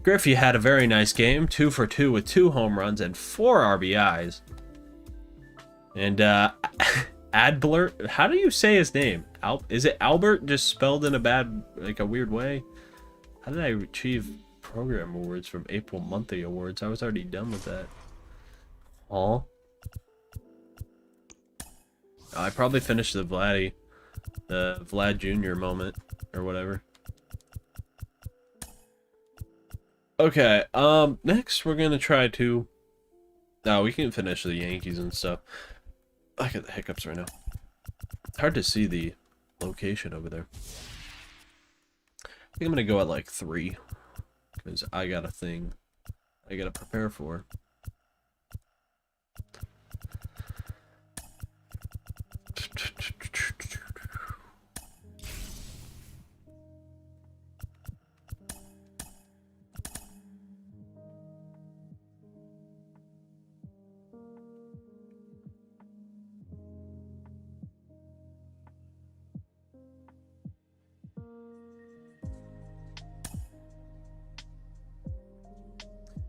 [SPEAKER 1] Griffey had a very nice game, 2 for 2 with 2 home runs and 4 RBIs. And Adler, how do you say his name? Is it Albert, just spelled in a weird way? How did I achieve program awards from April monthly awards? I was already done with that. All. I probably finished the Vlad Jr. moment, or whatever. Okay, next we're gonna try to... No, we can finish the Yankees and stuff. I get the hiccups right now. It's hard to see the location over there. I think I'm gonna go at like 3, because I got a thing I gotta prepare for.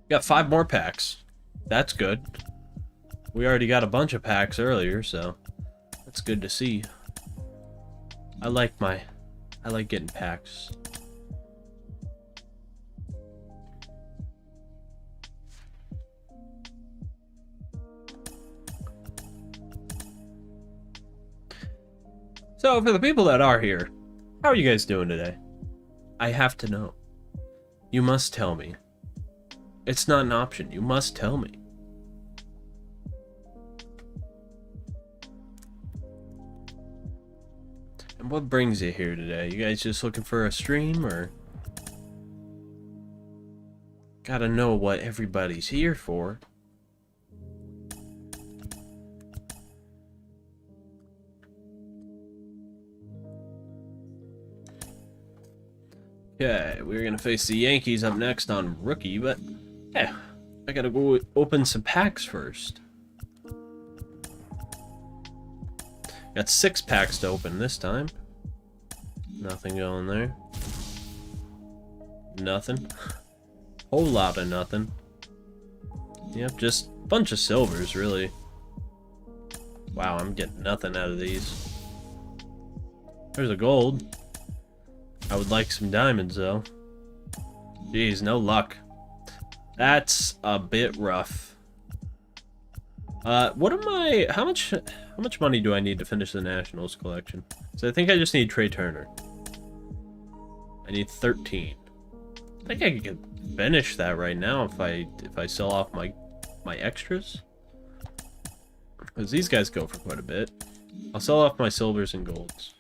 [SPEAKER 1] Got 5 more packs. That's good. We already got a bunch of packs earlier, so that's good to see. I like getting packs. So for the people that are here, how are you guys doing today? I have to know. You must tell me. It's not an option. You must tell me. And what brings you here today? You guys just looking for a stream, or gotta know what everybody's here for? Okay, we're gonna face the Yankees up next on Rookie, but yeah, I gotta go open some packs first. Got 6 packs to open this time. Nothing going there. Nothing. Whole lot of nothing. Yep, just a bunch of silvers, really. Wow, I'm getting nothing out of these. There's a gold. I would like some diamonds, though. Jeez, no luck. That's a bit rough. What am I... How much money do I need to finish the Nationals collection? So I think I just need Trey Turner. I need 13. I think I could finish that right now if I sell off my extras. Because these guys go for quite a bit. I'll sell off my silvers and golds.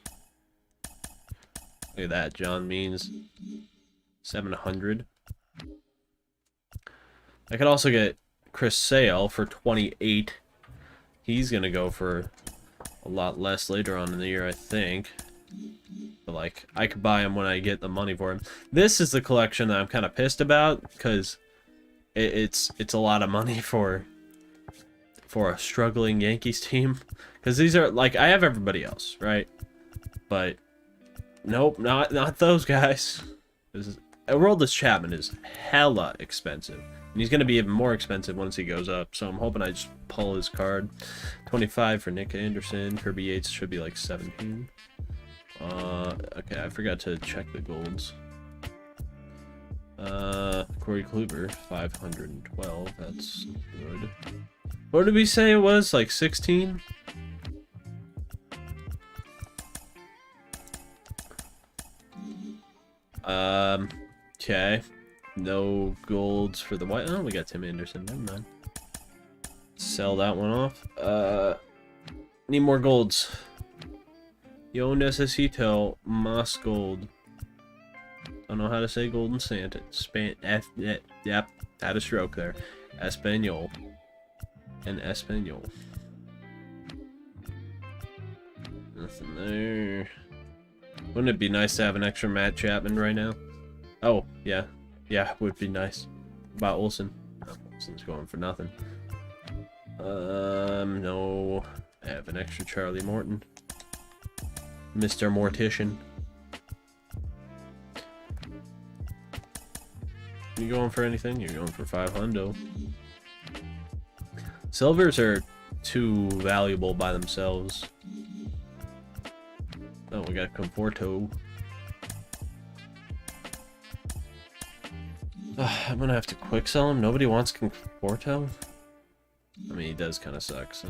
[SPEAKER 1] Look at that, John Means. 700. I could also get Chris Sale for 28. He's gonna go for a lot less later on in the year, I think. But like, I could buy him when I get the money for him. This is the collection that I'm kind of pissed about, because it's a lot of money for a struggling Yankees team. Because these are, like, I have everybody else, right? But nope, not those guys. Aroldis Chapman is hella expensive. And he's going to be even more expensive once he goes up. So I'm hoping I just pull his card. 25 for Nick Anderson. Kirby Yates should be like 17. Okay, I forgot to check the golds. Corey Kluber, 512. That's good. What did we say it was? Like 16? Okay. No golds for the white. Oh, we got Tim Anderson. Never mind. Sell that one off. Need more golds. Yo necesito más gold. Don't know how to say golden Santa. Yep, had a stroke there. Espanol. And Espanol. Nothing there. Wouldn't it be nice to have an extra Matt Chapman right now? Oh, yeah. Yeah, would be nice. About Olsen. Oh, Olsen's going for nothing. No. I have an extra Charlie Morton. Mr. Mortician. You going for anything? You're going for 500. Silvers are too valuable by themselves. Oh, we got Conforto. I'm gonna have to quick sell him. Nobody wants Conforto. I mean, he does kind of suck, so.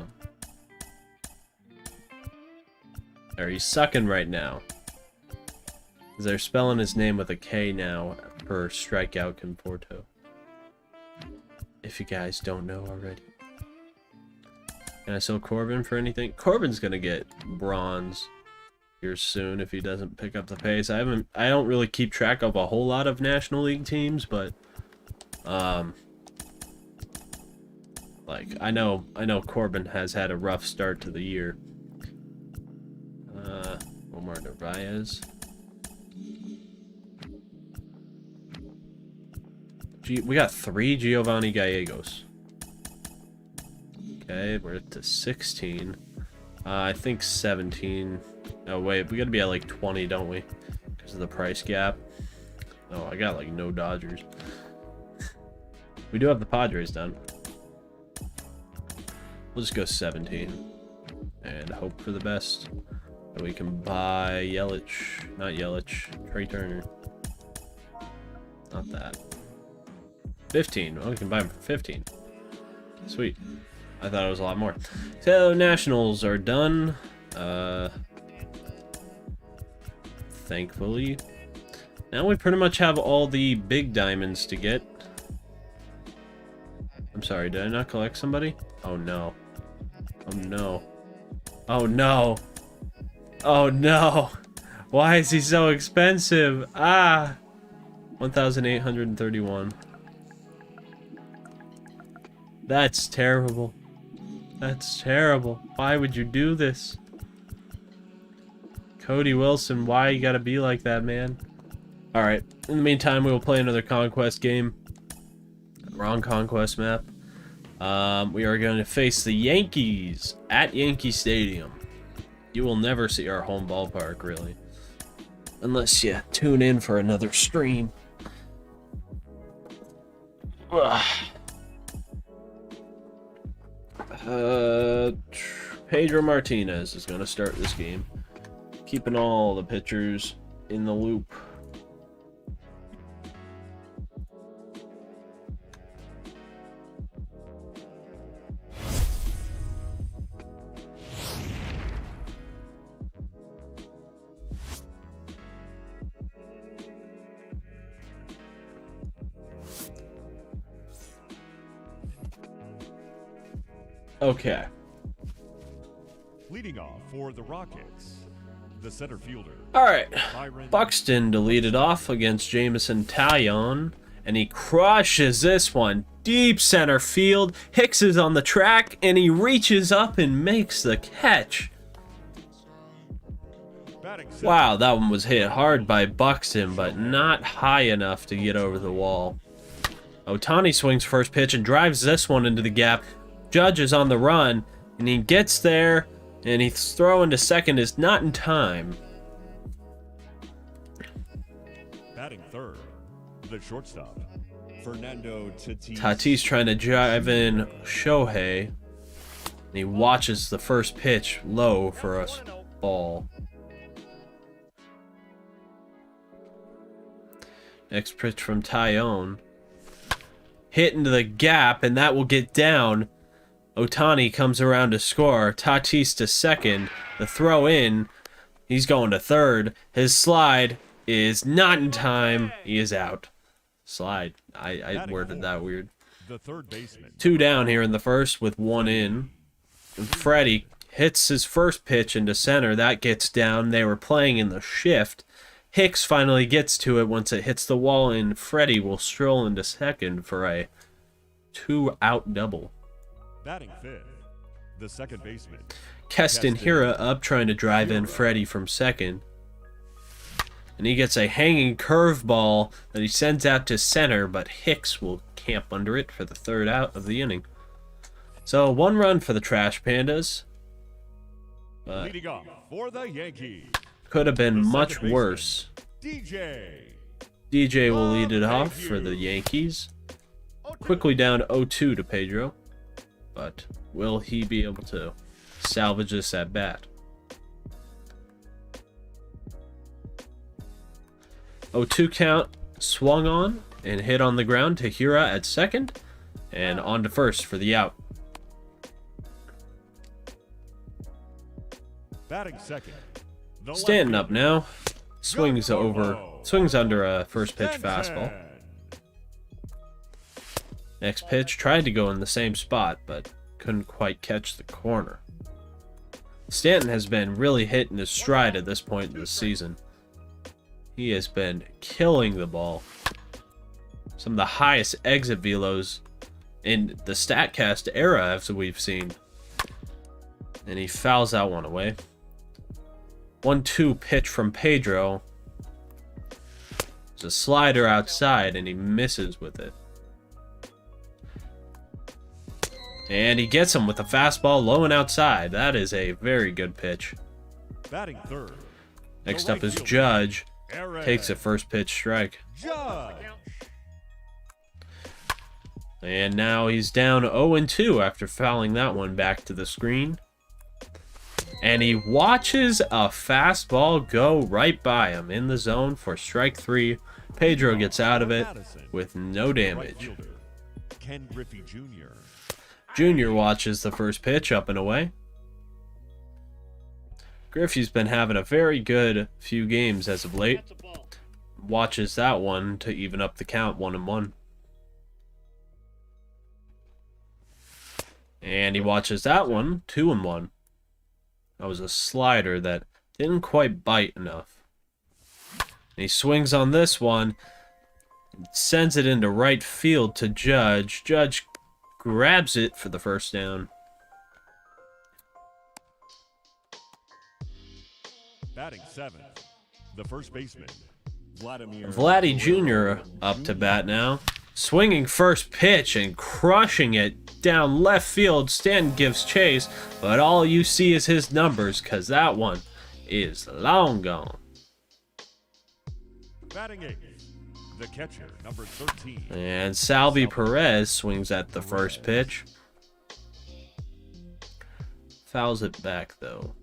[SPEAKER 1] Or he's sucking right now. They're spelling his name with a K now per strikeout Conforto. If you guys don't know already. Can I sell Corbin for anything? Corbin's gonna get bronze here soon if he doesn't pick up the pace. I don't really keep track of a whole lot of National League teams, but like I know Corbin has had a rough start to the year. Omar Narvaez. We got 3 Giovanni Gallegos. Okay, we're at to 16. I think 17. Oh wait, we gotta be at like 20, don't we? Because of the price gap. Oh, I got like no Dodgers. We do have the Padres done. We'll just go 17 and hope for the best. And we can buy Yelich, not Yelich, Trey Turner. Not that. 15. Oh, we can buy him for 15. Sweet. I thought it was a lot more. So Nationals are done. Thankfully. Now we pretty much have all the big diamonds to get. I'm sorry, did I not collect somebody? Oh no. Oh no. Oh no. Oh no. Why is he so expensive? Ah. 1,831. That's terrible. That's terrible. Why would you do this? Cody Wilson, why you gotta be like that, man? Alright, in the meantime, we will play another Conquest game. Wrong Conquest map. We are going to face the Yankees at Yankee Stadium. You will never see our home ballpark, really. Unless you tune in for another stream. Pedro Martinez is going to start this game. Keeping all the pitchers in the loop. Okay.
[SPEAKER 2] Leading off for the Rockets, the center fielder.
[SPEAKER 1] Alright.
[SPEAKER 2] Byron
[SPEAKER 1] Buxton to lead it off against Jameson Taillon. And he crushes this one. Deep center field. Hicks is on the track. And he reaches up and makes the catch.
[SPEAKER 2] batting second.
[SPEAKER 1] Wow, that one was hit hard by Buxton, but not high enough to get over the wall. Ohtani swings first pitch and drives this one into the gap. Judge is on the run, and he gets there, and he's throwing to second is not in time.
[SPEAKER 2] Batting third, the shortstop.
[SPEAKER 4] Fernando Tatis.
[SPEAKER 1] Tatis trying to drive in Shohei, and he watches the first pitch low for a ball. Next pitch from Tyone. Hit into the gap, and that will get down. Otani comes around to score. Tatis to second. The throw in. He's going to third. His slide is not in time. He is out. Slide. I worded that weird.
[SPEAKER 2] The third baseman.
[SPEAKER 1] 2 down here in the first with 1 in. And Freddie hits his first pitch into center. That gets down. They were playing in the shift. Hicks finally gets to it once it hits the wall, and Freddie will stroll into second for a 2-out double.
[SPEAKER 2] Batting fifth, the second baseman.
[SPEAKER 1] Keston Hira up trying to drive in Freddie from second. And he gets a hanging curveball that he sends out to center, but Hicks will camp under it for the 3rd out of the inning. So 1 run for the Trash Pandas. But
[SPEAKER 2] Leading off for the Yankees.
[SPEAKER 1] could have been much worse.
[SPEAKER 2] DJ.
[SPEAKER 1] DJ will lead it off for the Yankees. Quickly down 0-2 to Pedro. But will he be able to salvage this at bat? 0-2 count, swung on and hit on the ground to Hira at second, and on to first for the out.
[SPEAKER 2] Batting second. The
[SPEAKER 1] Stanton
[SPEAKER 2] left
[SPEAKER 1] up now, swings under a first pitch
[SPEAKER 2] fielder,
[SPEAKER 1] fastball.
[SPEAKER 2] Stanton.
[SPEAKER 1] Next pitch tried to go in the same spot, but couldn't quite catch the corner. Stanton has been really hitting his stride at this point in the season. He has been killing the ball. Some of the highest exit velos in the StatCast era, as we've seen. And he fouls that one away. 1-2 pitch from Pedro. There's a slider outside, and he misses with it. And he gets him with a fastball low and outside. That is a very good pitch.
[SPEAKER 2] Batting third.
[SPEAKER 1] Next
[SPEAKER 2] The
[SPEAKER 1] up
[SPEAKER 2] right
[SPEAKER 1] is
[SPEAKER 2] fielder,
[SPEAKER 1] Judge.
[SPEAKER 2] Aaron
[SPEAKER 1] Takes a first pitch strike.
[SPEAKER 2] Judge.
[SPEAKER 1] And now he's down 0-2 after fouling that one back to the screen. And he watches a fastball go right by him in the zone for strike 3. Pedro gets out of it with no
[SPEAKER 2] Right
[SPEAKER 1] damage.
[SPEAKER 2] fielder, Ken Griffey Jr.
[SPEAKER 1] Junior watches the first pitch up and away. Griffey's been having a very good few games as of late.
[SPEAKER 3] That's a ball.
[SPEAKER 1] Watches that one to even up the count 1-1. And he watches that one 2-1. That was a slider that didn't quite bite enough. And he swings on this one, sends it into right field to Judge. Judge grabs it for the first down.
[SPEAKER 2] Batting seventh. The first baseman.
[SPEAKER 4] Vladimir
[SPEAKER 1] Vladdy Jr. up to bat now. Swinging first pitch and crushing it down left field. Stanton gives chase, but all you see is his numbers, because that one is long gone.
[SPEAKER 2] Batting eighth. The catcher, number 13.
[SPEAKER 1] And Salvi Perez swings at the first pitch. Fouls it back, though.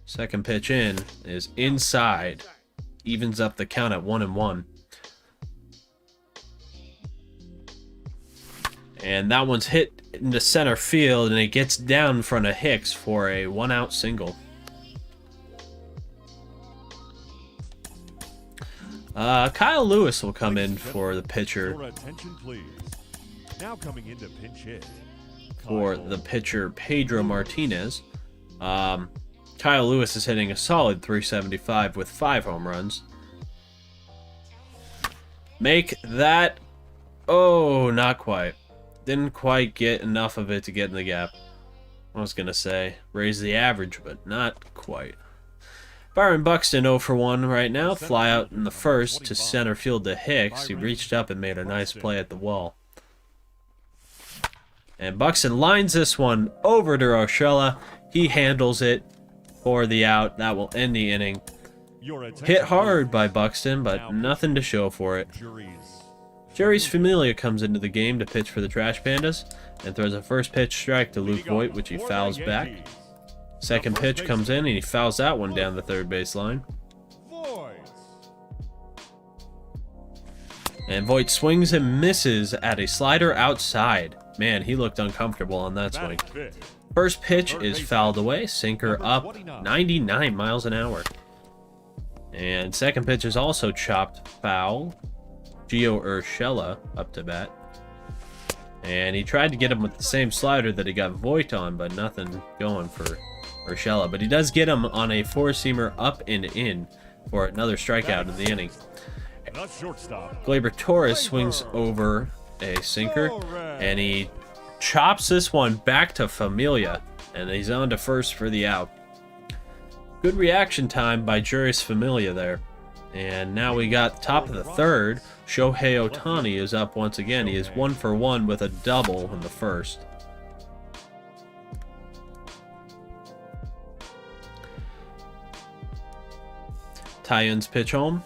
[SPEAKER 1] Second pitch in is inside. Evens up the count at 1-1. And that one's hit into center field, and it gets down in front of Hicks for a 1-out single. Kyle Lewis will come in for the pitcher.
[SPEAKER 2] Your attention, please. Now coming into pinch hit.
[SPEAKER 1] For the pitcher Pedro Martinez. Kyle Lewis is hitting a solid .375 with 5 home runs. Make that... Oh, not quite. Didn't quite get enough of it to get in the gap. I was going to say, raise the average, but not quite. Byron Buxton 0 for 1 right now. Fly out in the first to center field to Hicks. He reached up and made a nice play at the wall. And Buxton lines this one over to Rochella. He handles it for the out. That will end the inning.
[SPEAKER 2] Your attention,
[SPEAKER 1] Hit hard
[SPEAKER 2] please.
[SPEAKER 1] by Buxton, but nothing to show for it.
[SPEAKER 2] Juries.
[SPEAKER 1] Jerry's Familia comes into the game to pitch for the Trash Pandas and throws a first pitch strike to Luke
[SPEAKER 2] Leading
[SPEAKER 1] Voigt,
[SPEAKER 2] off
[SPEAKER 1] which he
[SPEAKER 2] for the
[SPEAKER 1] fouls back.
[SPEAKER 2] Yankees.
[SPEAKER 1] Second pitch comes in and he fouls that one down the third base line.
[SPEAKER 2] Voigt.
[SPEAKER 1] And Voigt swings and misses at a slider outside. Man, he looked uncomfortable on that swing. First pitch is fouled away. Sinker up 99 miles an hour. And second pitch is also chopped foul. Gio Urshela up to bat. And he tried to get him with the same slider that he got Voigt on, but nothing going for Urshela. But he does get him on a four-seamer up and in for another strikeout in the inning. Gleyber Torres swings over a sinker, and he chops this one back to Familia, and he's on to first for the out. Good reaction time by Juris Familia there. And now we got top of the third. Shohei Ohtani is up once again. He is 1 for 1 with a double in the first. Tyen's pitch home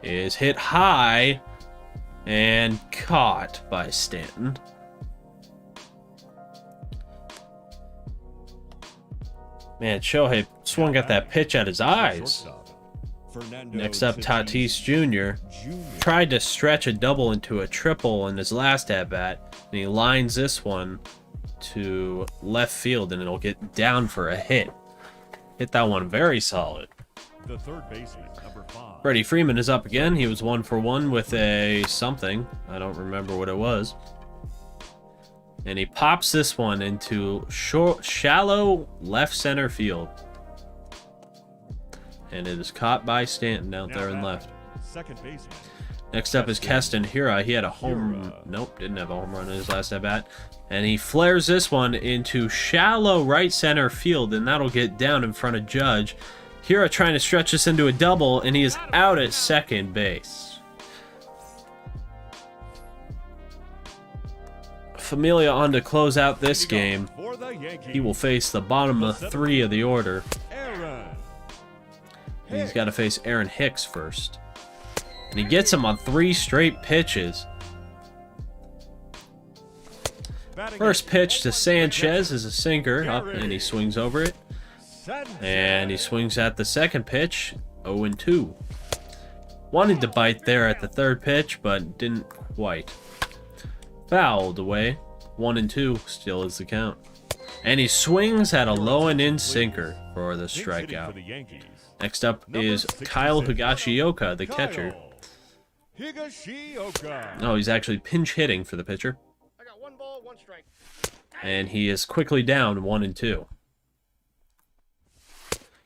[SPEAKER 1] is hit high and caught by Stanton. Man, Shohei swung at that pitch at his eyes. Next up, Tatis Jr. tried to stretch a double into a triple in his last at-bat, and he lines this one to left field, and it'll get down for a hit. Hit that one very solid.
[SPEAKER 2] The third baseman, number 5.
[SPEAKER 1] Freddie Freeman is up again. He was 1 for 1 with a something. I don't remember what it was. And he pops this one into shallow left center field. And it is caught by Stanton out there in left.
[SPEAKER 2] Second baseman.
[SPEAKER 1] Next up is Keston Hiura. He had a home... Nope, didn't have a home run in his last at-bat. And he flares this one into shallow right center field, and that'll get down in front of Judge. Hiura trying to stretch this into a double, and he is out at second base. Familia on to close out this game. He will face the bottom of 3 of the order. He's got to face Aaron Hicks first. And he gets him on 3 straight pitches. First pitch to Sanchez is a sinker up, and he swings over it. And he swings at the second pitch, 0-2. Wanted to bite there at the third pitch, but didn't quite. Fouled away, 1-2, still is the count. And he swings at a low and in sinker for the strikeout. Next up is Kyle Higashioka, the catcher. Oh, he's actually pinch hitting for the pitcher.
[SPEAKER 3] I got 1 ball, 1 strike.
[SPEAKER 1] And he is quickly down 1-2.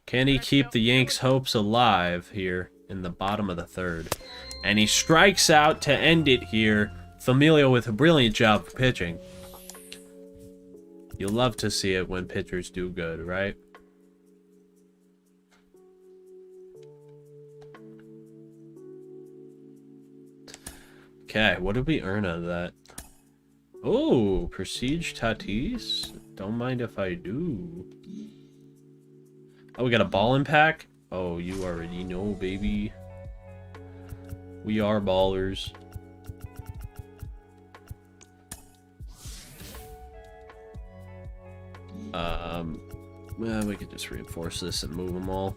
[SPEAKER 1] Can he keep the Yanks' hopes alive here in the bottom of the third? And he strikes out to end it here. Familia with a brilliant job of pitching. You love to see it when pitchers do good, right? Okay, what did we earn out of that? Oh, Prestige Tatis? Don't mind if I do. Oh, we got a ball pack? Oh, you already know, baby. We are ballers. Well, we could just reinforce this and move them all.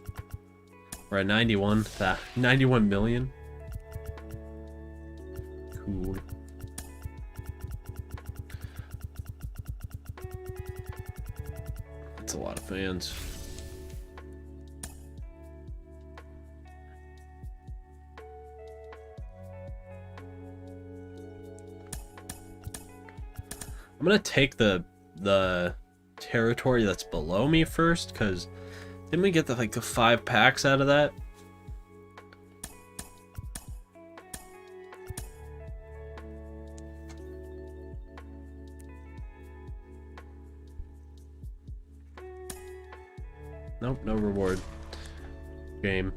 [SPEAKER 1] We're at 91 million. Cool. That's a lot of fans. I'm gonna take the territory that's below me first, because didn't we get the 5 packs out of that? Nope, no reward. Game.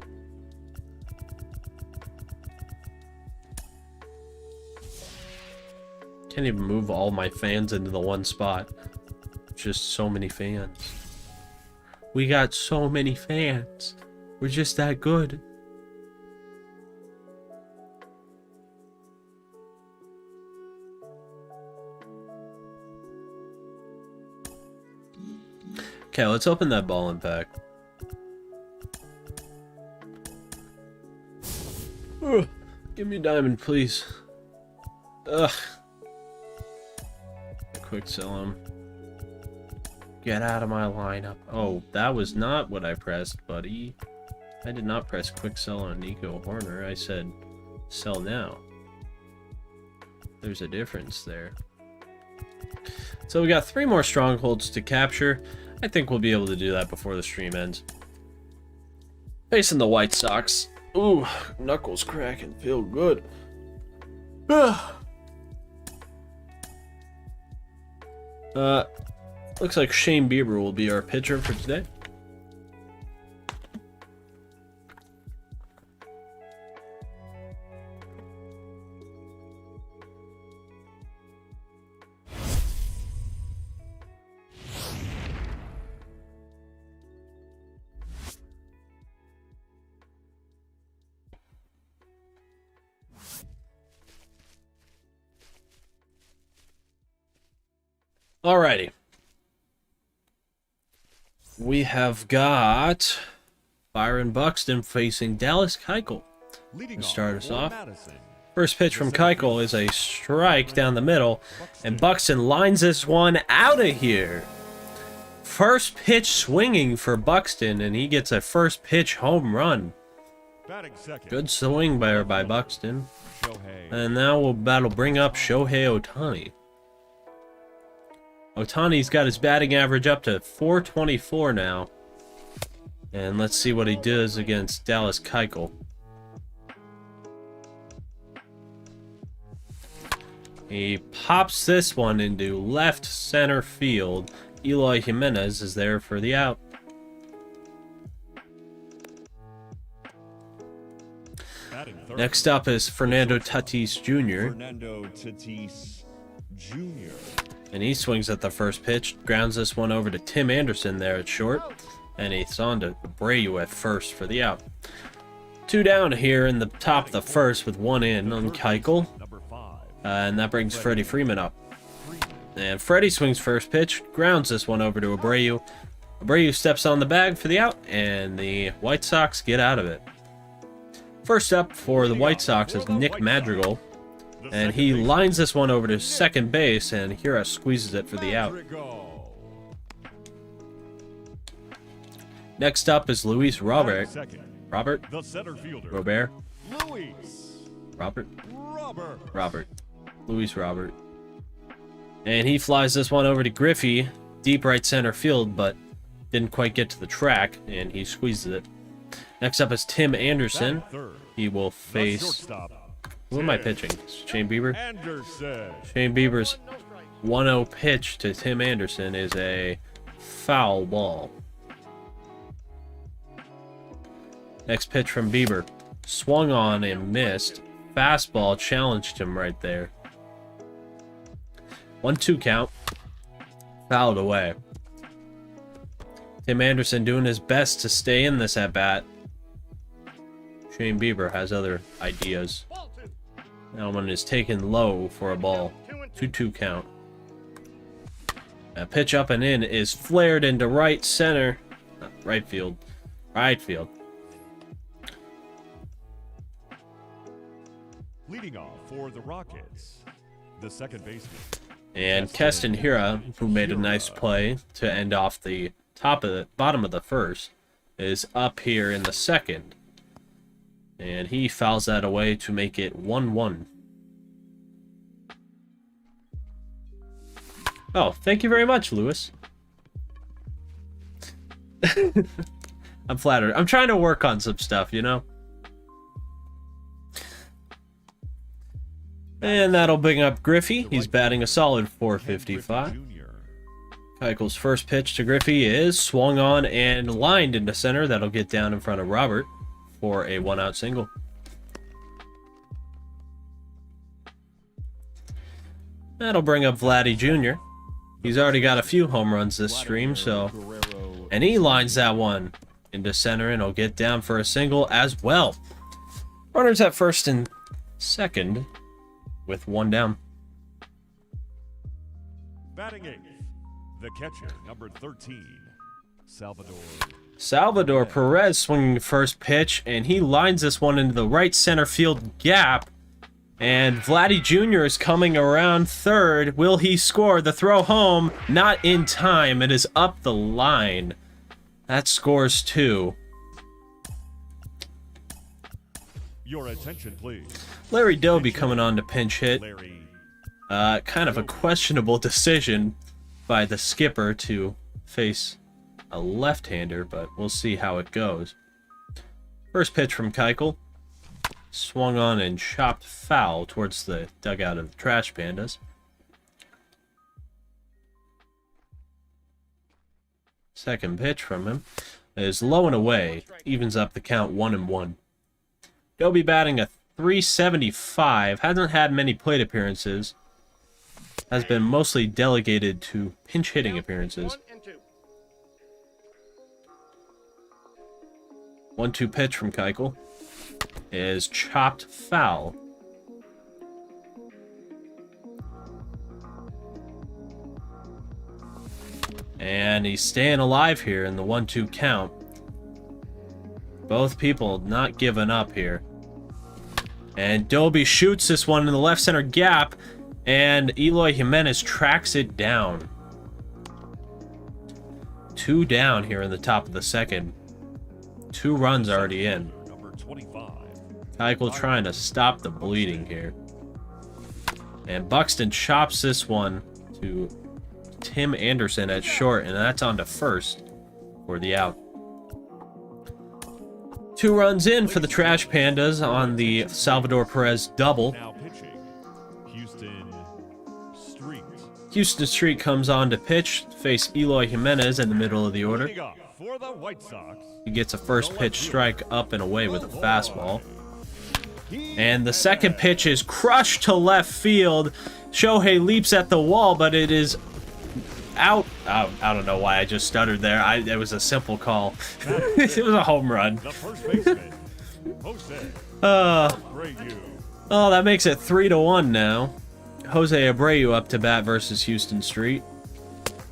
[SPEAKER 1] Can't even move all my fans into the one spot. Just so many fans. We got so many fans. We're just that good. Okay, let's open that ball and pack. Ugh, give me a diamond, please. Ugh. Quick sell him. Get out of my lineup. Oh, that was not what I pressed, buddy. I did not press quick sell on Nico Horner. I said sell now. There's a difference there. So we got 3 more strongholds to capture. I think we'll be able to do that before the stream ends. Facing the White Sox. Ooh, knuckles cracking. Feel good. Looks like Shane Bieber will be our pitcher for today. Alrighty. We have got Byron Buxton facing Dallas Keuchel.
[SPEAKER 2] Leading
[SPEAKER 1] To start us off.
[SPEAKER 2] Madison.
[SPEAKER 1] First pitch from Keuchel is a strike down the middle, and Buxton lines this one out of here. First pitch swinging for Buxton, and he gets a first pitch home run.
[SPEAKER 2] Batting second.
[SPEAKER 1] Good swing by Buxton.
[SPEAKER 2] Shohei.
[SPEAKER 1] And now that'll bring up Shohei Ohtani. Ohtani's got his batting average up to 424 now. And let's see what he does against Dallas Keuchel. He pops this one into left center field. Eloy Jimenez is there for the out.
[SPEAKER 2] Batting third.
[SPEAKER 1] Next up is Fernando Tatis Jr.
[SPEAKER 4] Fernando Tatis Jr.
[SPEAKER 1] And he swings at the first pitch, grounds this one over to Tim Anderson there at short, and he's on to Abreu at first for the out. 2 down here in the top of the first with 1 in on Keuchel,
[SPEAKER 2] Number 5.
[SPEAKER 1] and that brings Freddie Freeman up. And Freddie swings first pitch, grounds this one over to Abreu. Abreu steps on the bag for the out, and the White Sox get out of it. First up for the White Sox is Nick Madrigal. And he lines this one over to second base, and Hira squeezes it for the out. Next up is Luis Robert.
[SPEAKER 2] The center fielder.
[SPEAKER 1] Robert?
[SPEAKER 2] Luis
[SPEAKER 1] Robert?
[SPEAKER 2] Robert.
[SPEAKER 1] Luis Robert. And he flies this one over to Griffey, deep right center field, but didn't quite get to the track, and he squeezes it. Next up is Tim Anderson.
[SPEAKER 2] Batting third.
[SPEAKER 1] He will
[SPEAKER 2] The
[SPEAKER 1] face...
[SPEAKER 2] shortstop.
[SPEAKER 1] Who am I pitching? Shane Bieber?
[SPEAKER 2] Anderson.
[SPEAKER 1] Shane Bieber's
[SPEAKER 3] No strikes.
[SPEAKER 1] 1-0 pitch to Tim Anderson is a foul ball. Next pitch from Bieber. Swung on and missed. Fastball challenged him right there. 1-2 count. Fouled away. Tim Anderson doing his best to stay in this at-bat. Shane Bieber has other ideas.
[SPEAKER 3] Ball 2.
[SPEAKER 1] That one is taken low for a ball.
[SPEAKER 3] 2-2.
[SPEAKER 1] 2-2 count. A pitch up and in is flared into right center. Right field. Right field.
[SPEAKER 2] Leading off for the Rockets. The second baseman.
[SPEAKER 1] And Keston Hira, who made a nice play to end off the bottom of the first, is up here in the second. And he fouls that away to make it 1-1. Oh, thank you very much, Lewis. I'm flattered. I'm trying to work on some stuff, you know? And that'll bring up Griffey. He's batting a solid .455. Keuchel's first pitch to Griffey is swung on and lined into center. That'll get down in front of Robert for a 1-out single. That'll bring up Vladdy Jr. He's already got a few home runs this stream, so... And he lines that one into center, and he'll get down for a single as well. Runners at first and second with 1 down.
[SPEAKER 2] Batting eighth. The catcher, number 13.
[SPEAKER 1] Salvador Perez swinging the first pitch, and he lines this one into the right center field gap. And Vladdy Jr. is coming around third. Will he score? The throw home, not in time. It is up the line. That scores 2.
[SPEAKER 2] Your attention, please.
[SPEAKER 1] Larry Doby coming on to pinch hit.
[SPEAKER 2] Larry.
[SPEAKER 1] Kind of a questionable decision by the skipper to face a left-hander, but we'll see how it goes. First pitch from Keuchel. Swung on and chopped foul towards the dugout of the Trash Pandas. Second pitch from him is low and away. Evens up the count 1-1. Doby batting a .375. Hasn't had many plate appearances. Has been mostly delegated to pinch hitting appearances. 1-2 pitch from Keuchel is chopped foul. And he's staying alive here in the 1-2 count. Both people not giving up here. And Doby shoots this one in the left center gap, and Eloy Jimenez tracks it down. 2 down here in the top of the second. 2 runs already in.
[SPEAKER 2] Number 25.
[SPEAKER 1] Keuchel trying to stop the bleeding here. And Buxton chops this one to Tim Anderson at short, and that's on to first for the out. 2 runs in for the Trash Pandas on the Salvador Perez double.
[SPEAKER 2] Now pitching. Houston Street.
[SPEAKER 1] Houston Street comes on to pitch, face Eloy Jimenez in the middle of the order.
[SPEAKER 2] Leading off for the White Sox.
[SPEAKER 1] He gets a first pitch strike up and away with a fastball. And the second pitch is crushed to left field. Shohei leaps at the wall, but it is out. I don't know why I just stuttered there. It was a simple call. It was a home run.
[SPEAKER 2] The first baseman, Jose Abreu.
[SPEAKER 1] Oh, that makes it 3-1 now. Jose Abreu up to bat versus Houston Street.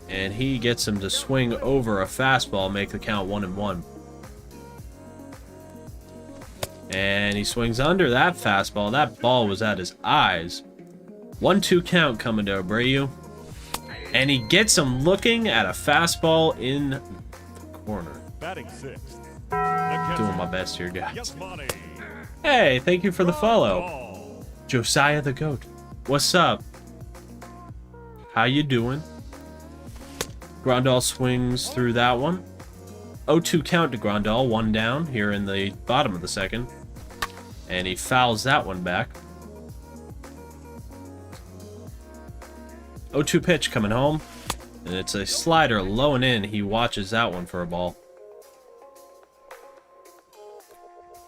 [SPEAKER 1] And he gets him to swing over a fastball, make the count 1-1. And he swings under that fastball. That ball was at his eyes. 1-2 count coming to Abreu. And he gets him looking at a fastball in the corner.
[SPEAKER 2] Batting sixth.
[SPEAKER 1] Doing my best here, guys.
[SPEAKER 2] Yasmani.
[SPEAKER 1] Hey, thank you for the follow.
[SPEAKER 2] Ball.
[SPEAKER 1] Josiah the Goat. What's up? How you doing? Grandal swings through that one. 0-2 count to Grandal, 1 down here in the bottom of the second. And he fouls that one back. 0-2 pitch coming home. And it's a slider low and in. He watches that one for a ball.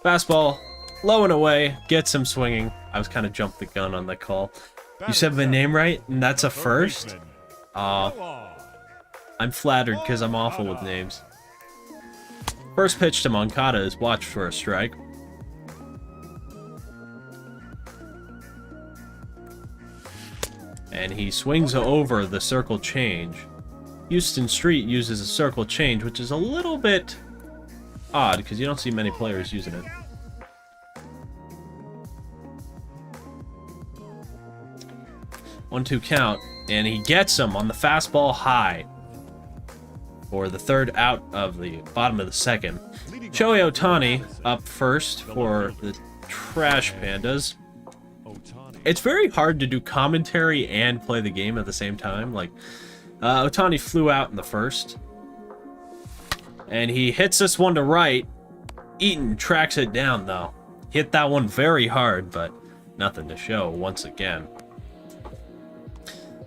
[SPEAKER 1] Fastball low and away. Gets him swinging. I was kind of jumped the gun on the call. You said my name right? And that's a first? I'm flattered because I'm awful with names. First pitch to Moncada is watched for a strike. And he swings over the circle change. Houston Street uses a circle change, which is a little bit odd because you don't see many players using it. One-two count, and he gets him on the fastball high for the third out of the bottom of the second. Shohei Ohtani up first for the Trash Pandas. It's very hard to do commentary and play the game at the same time. Like, Ohtani flew out in the first. And he hits this one to right. Eaton tracks it down, though. Hit that one very hard, but nothing to show once again.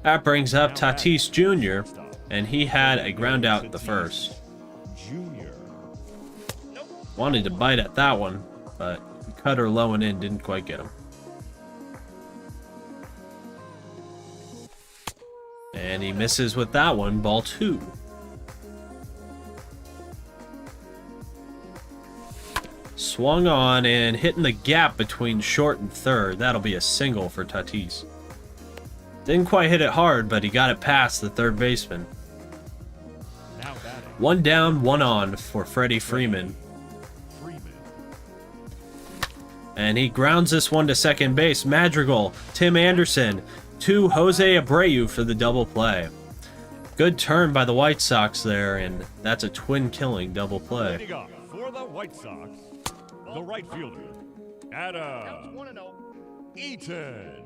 [SPEAKER 1] That brings up Tatis Jr., and he had a ground out at the first. Wanted to bite at that one, but cutter low and in didn't quite get him. And he misses with that one, ball 2. Swung on and hitting the gap between short and third. That'll be a single for Tatis. Didn't quite hit it hard, but he got it past the third baseman. 1 down, 1 on for Freddie Freeman. And he grounds this one to second base. Madrigal, Tim Anderson, to Jose Abreu for the double play. Good turn by the White Sox there, and that's a twin-killing double play.
[SPEAKER 2] Leading off for the White Sox, the right fielder, Adam
[SPEAKER 3] 1-0.
[SPEAKER 2] Eaton.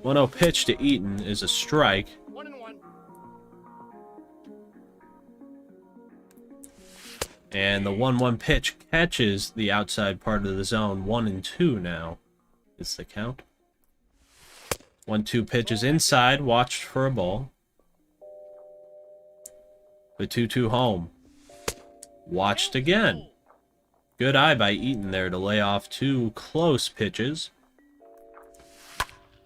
[SPEAKER 1] 1-0 pitch to Eaton is a strike.
[SPEAKER 3] 1-1.
[SPEAKER 1] And the 1-1 pitch catches the outside part of the zone. 1-2 now is the count. 1-2 pitch is inside, watched for a ball. The 2-2 home. Watched again. Good eye by Eaton there to lay off two close pitches.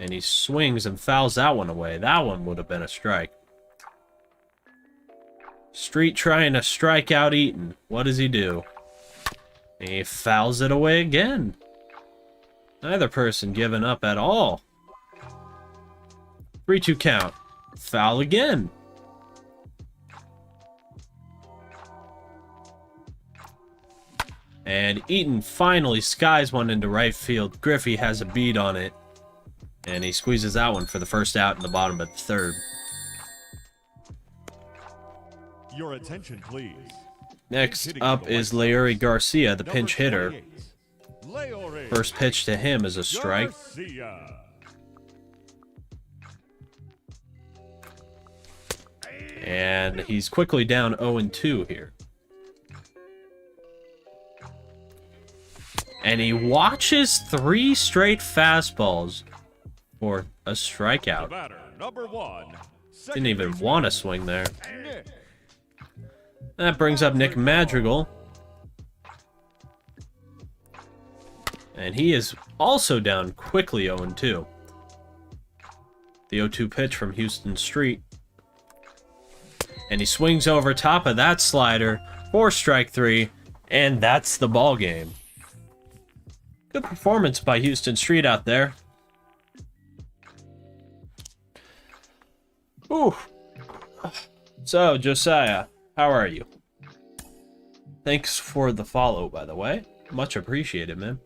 [SPEAKER 1] And he swings and fouls that one away. That one would have been a strike. Street trying to strike out Eaton. What does he do? He fouls it away again. Neither person giving up at all. 3-2 count. Foul again. And Eaton finally skies one into right field. Griffey has a beat on it. And he squeezes that one for the first out in the bottom of the third.
[SPEAKER 2] Your attention, please.
[SPEAKER 1] Next up is Leury Garcia, the pinch hitter. First pitch to him is a strike.
[SPEAKER 2] Garcia.
[SPEAKER 1] And he's quickly down 0-2 here. And he watches 3 straight fastballs for a
[SPEAKER 2] The
[SPEAKER 1] strikeout.
[SPEAKER 2] batter, number 1.
[SPEAKER 1] Didn't even want to swing there.
[SPEAKER 2] Nick.
[SPEAKER 1] That brings up Nick Madrigal. And he is also down quickly 0-2. The 0-2 pitch from Houston Street. And he swings over top of that slider for strike 3. And that's the ball game. Good performance by Houston Street out there. Ooh. So, Josiah, how are you? Thanks for the follow, by the way. Much appreciated, man.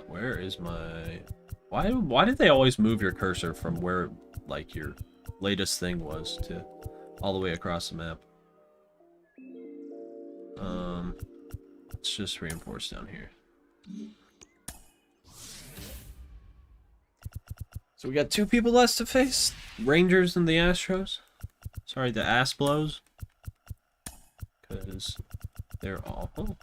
[SPEAKER 1] Where is my... Why did they always move your cursor from where, like, your latest thing was to all the way across the map? Let's just reinforce down here. So we got 2 people left to face. Rangers and the Astros. Sorry, the ass blows. Because they're awful.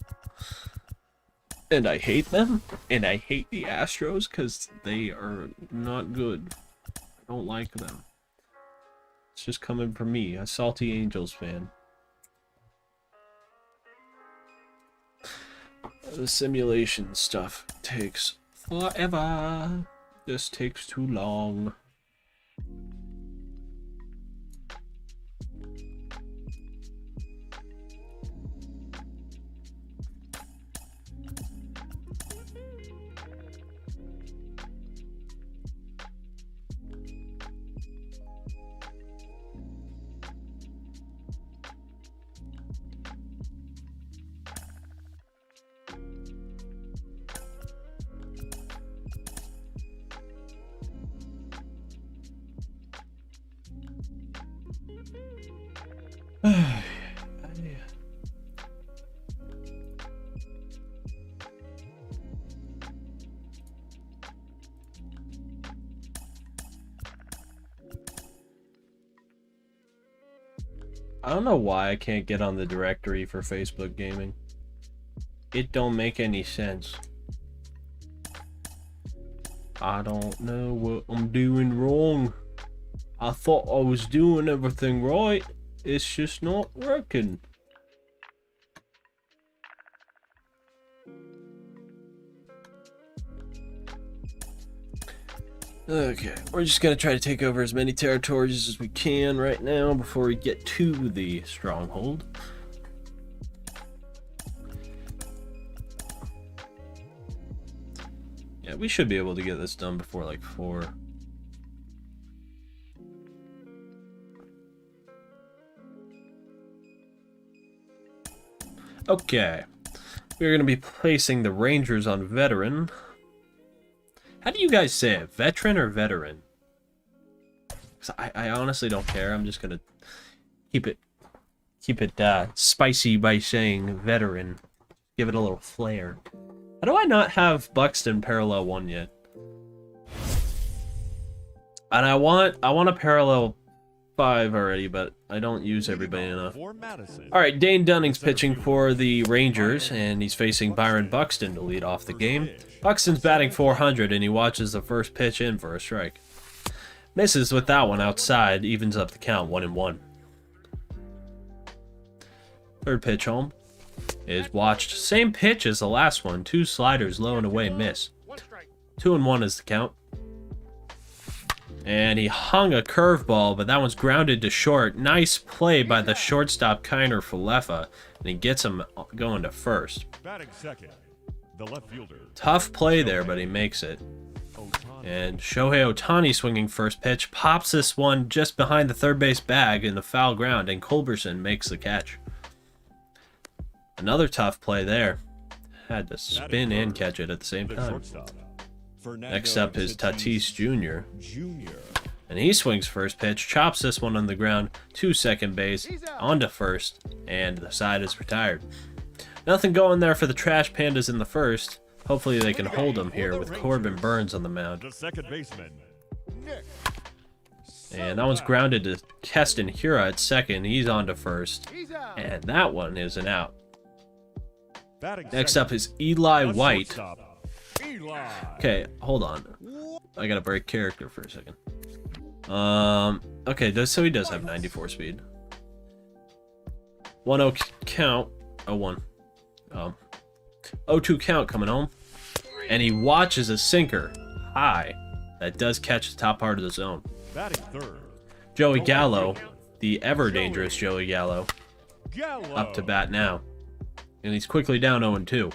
[SPEAKER 1] And I hate them. And I hate the Astros because they are not good. I don't like them. It's just coming from me, a salty Angels fan. The simulation stuff takes forever. This takes too long. I don't know why I can't get on the directory for Facebook Gaming. It don't make any sense. I don't know what I'm doing wrong. I thought I was doing everything right. It's just not working. Okay, we're just gonna try to take over as many territories as we can right now before we get to the stronghold. Yeah, we should be able to get this done before like 4. Okay. We're going to be placing the Rangers on veteran. How do you guys say it? Veteran or veteran? 'Cause I honestly don't care. I'm just going to keep it spicy by saying veteran. Give it a little flair. How do I not have Buxton parallel 1 yet? And I want a parallel 5 already, but I don't use everybody enough. Alright, Dane Dunning's pitching for the Rangers, and he's facing Byron Buxton to lead off the game. Buxton's batting .400, and he watches the first pitch in for a strike. Misses with that one outside, evens up the count 1-1. Third pitch home is watched. Same pitch as the last one. 2 sliders, low and away, miss. 2-1 is the count. And he hung a curveball, but that one's grounded to short. Nice play by the shortstop, Kiner Falefa, and he gets him going to first.
[SPEAKER 2] Batting second, the left fielder.
[SPEAKER 1] Tough play there, but he makes it. And Shohei Ohtani swinging first pitch, pops this one just behind the third base bag in the foul ground, and Culberson makes the catch. Another tough play there. Had to spin and catch it at the same time. Next up is Tatis Jr. And he swings first pitch, chops this one on the ground to second base, onto first, and the side is retired. Nothing going there for the Trash Pandas in the first. Hopefully they can hold him here with Corbin Burns on the mound.
[SPEAKER 2] The second baseman,
[SPEAKER 1] And that one's grounded to Keston Hiura at second. He's on to first. And that one is an out. Next up is Eli White. Okay, hold on. I gotta break character for a second. Okay, so he does have 94 speed. 1-0 count. 0-1. 0-2 count coming home. And he watches a sinker high. That does catch the top part of the zone.
[SPEAKER 2] batting third,
[SPEAKER 1] Joey Gallo, the ever dangerous Joey Gallo, up to bat now. And he's quickly down 0-2.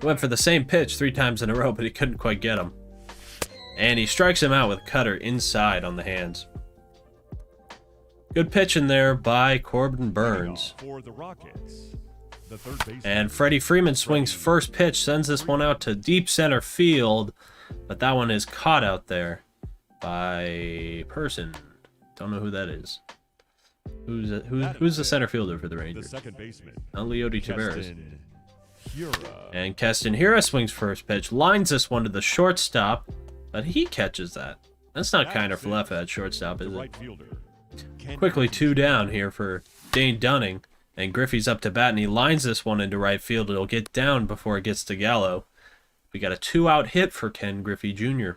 [SPEAKER 1] He went for the same pitch 3 times in a row, but he couldn't quite get him. And he strikes him out with a cutter inside on the hands. Good pitch in there by Corbin Burns.
[SPEAKER 2] for the Rockets. The third baseman,
[SPEAKER 1] And Freddie Freeman swings first pitch, sends this one out to deep center field, but that one is caught out there by person. Don't know who that is. Who's the center fielder for the
[SPEAKER 2] the
[SPEAKER 1] Rangers?
[SPEAKER 2] second baseman,
[SPEAKER 1] Not Leody Taveras.
[SPEAKER 2] Keston Hiura.
[SPEAKER 1] And Keston Hiura swings first pitch, lines this one to the shortstop, but he catches that. That's not Kiner Falefa at shortstop,
[SPEAKER 2] The
[SPEAKER 1] is it?
[SPEAKER 2] right fielder,
[SPEAKER 1] Quickly 2 down here for Dane Dunning, and Griffey's up to bat, and he lines this one into right field. It'll get down before it gets to Gallo. We got a 2-out hit for Ken Griffey Jr.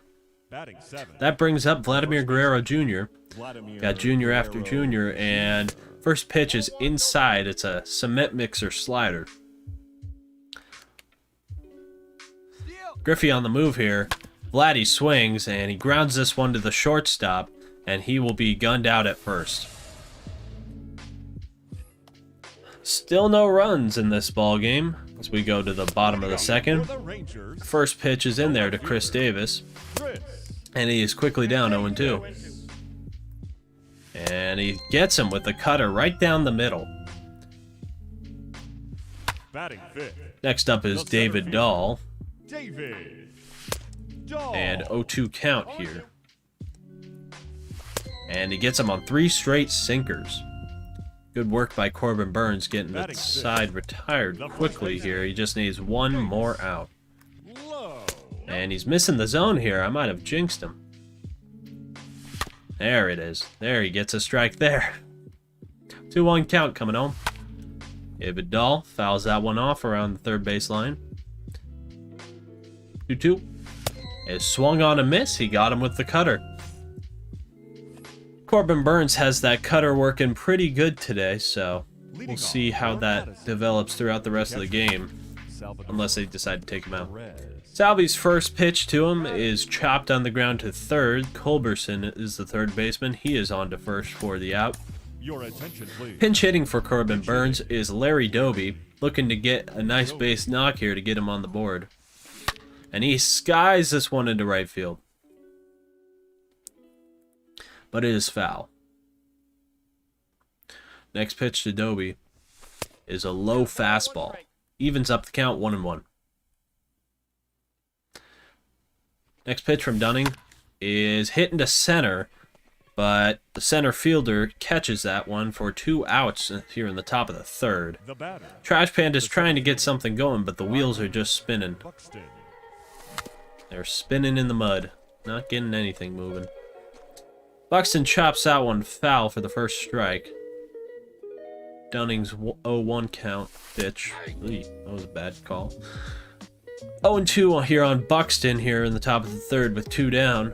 [SPEAKER 2] batting seventh,
[SPEAKER 1] That brings up Vladimir Guerrero Jr.
[SPEAKER 4] Vladimir
[SPEAKER 1] Got Jr. after
[SPEAKER 4] Guerrero
[SPEAKER 1] Jr., and first pitch is inside. It's a cement mixer slider. Griffey on the move here. Vladdy swings, and he grounds this one to the shortstop, and he will be gunned out at first. Still no runs in this ball game as we go to the bottom of the
[SPEAKER 2] for
[SPEAKER 1] second.
[SPEAKER 2] the Rangers,
[SPEAKER 1] First pitch is in there to Chris Davis,
[SPEAKER 2] Chris
[SPEAKER 1] and he is quickly down 0-2. And he gets him with the cutter right down the middle.
[SPEAKER 2] batting fifth,
[SPEAKER 1] Next up is David Dahl,
[SPEAKER 2] David Dahl.
[SPEAKER 1] and 0-2 count here. And he gets him on 3 straight sinkers. Good work by Corbin Burns getting the side retired quickly here. He just needs 1 more out.
[SPEAKER 2] Low.
[SPEAKER 1] And he's missing the zone here. I might have jinxed him. There it is. There, he gets a strike there. 2-1 count coming home. David Dahl fouls that one off around the third baseline. 2-2. Is swung on a miss. He got him with the cutter. Corbin Burns has that cutter working pretty good today, so we'll see how that develops throughout the rest of the game, unless they decide to take him out. Salvy's first pitch to him is chopped on the ground to third. Culberson is the third baseman. He is on to first for the out.
[SPEAKER 2] Your attention, please.
[SPEAKER 1] Pinch hitting for Corbin Burns is Larry Doby, looking to get a nice base knock here to get him on the board. And he skies this one into right field. But it is foul. Next pitch to Doby is a low fastball. Evens up the count 1-1. Next pitch from Dunning is hit into center, but the center fielder catches that one for 2 outs here in the top of the third.
[SPEAKER 2] The batter,
[SPEAKER 1] Trash Panda's trying to get something going, but the wheels are just spinning.
[SPEAKER 2] Buxton.
[SPEAKER 1] They're spinning in the mud, not getting anything moving. Buxton chops that one foul for the first strike. Dunning's 0-1 count pitch. Eey, that was a bad call. 0-2 here on Buxton here in the top of the third with 2 down.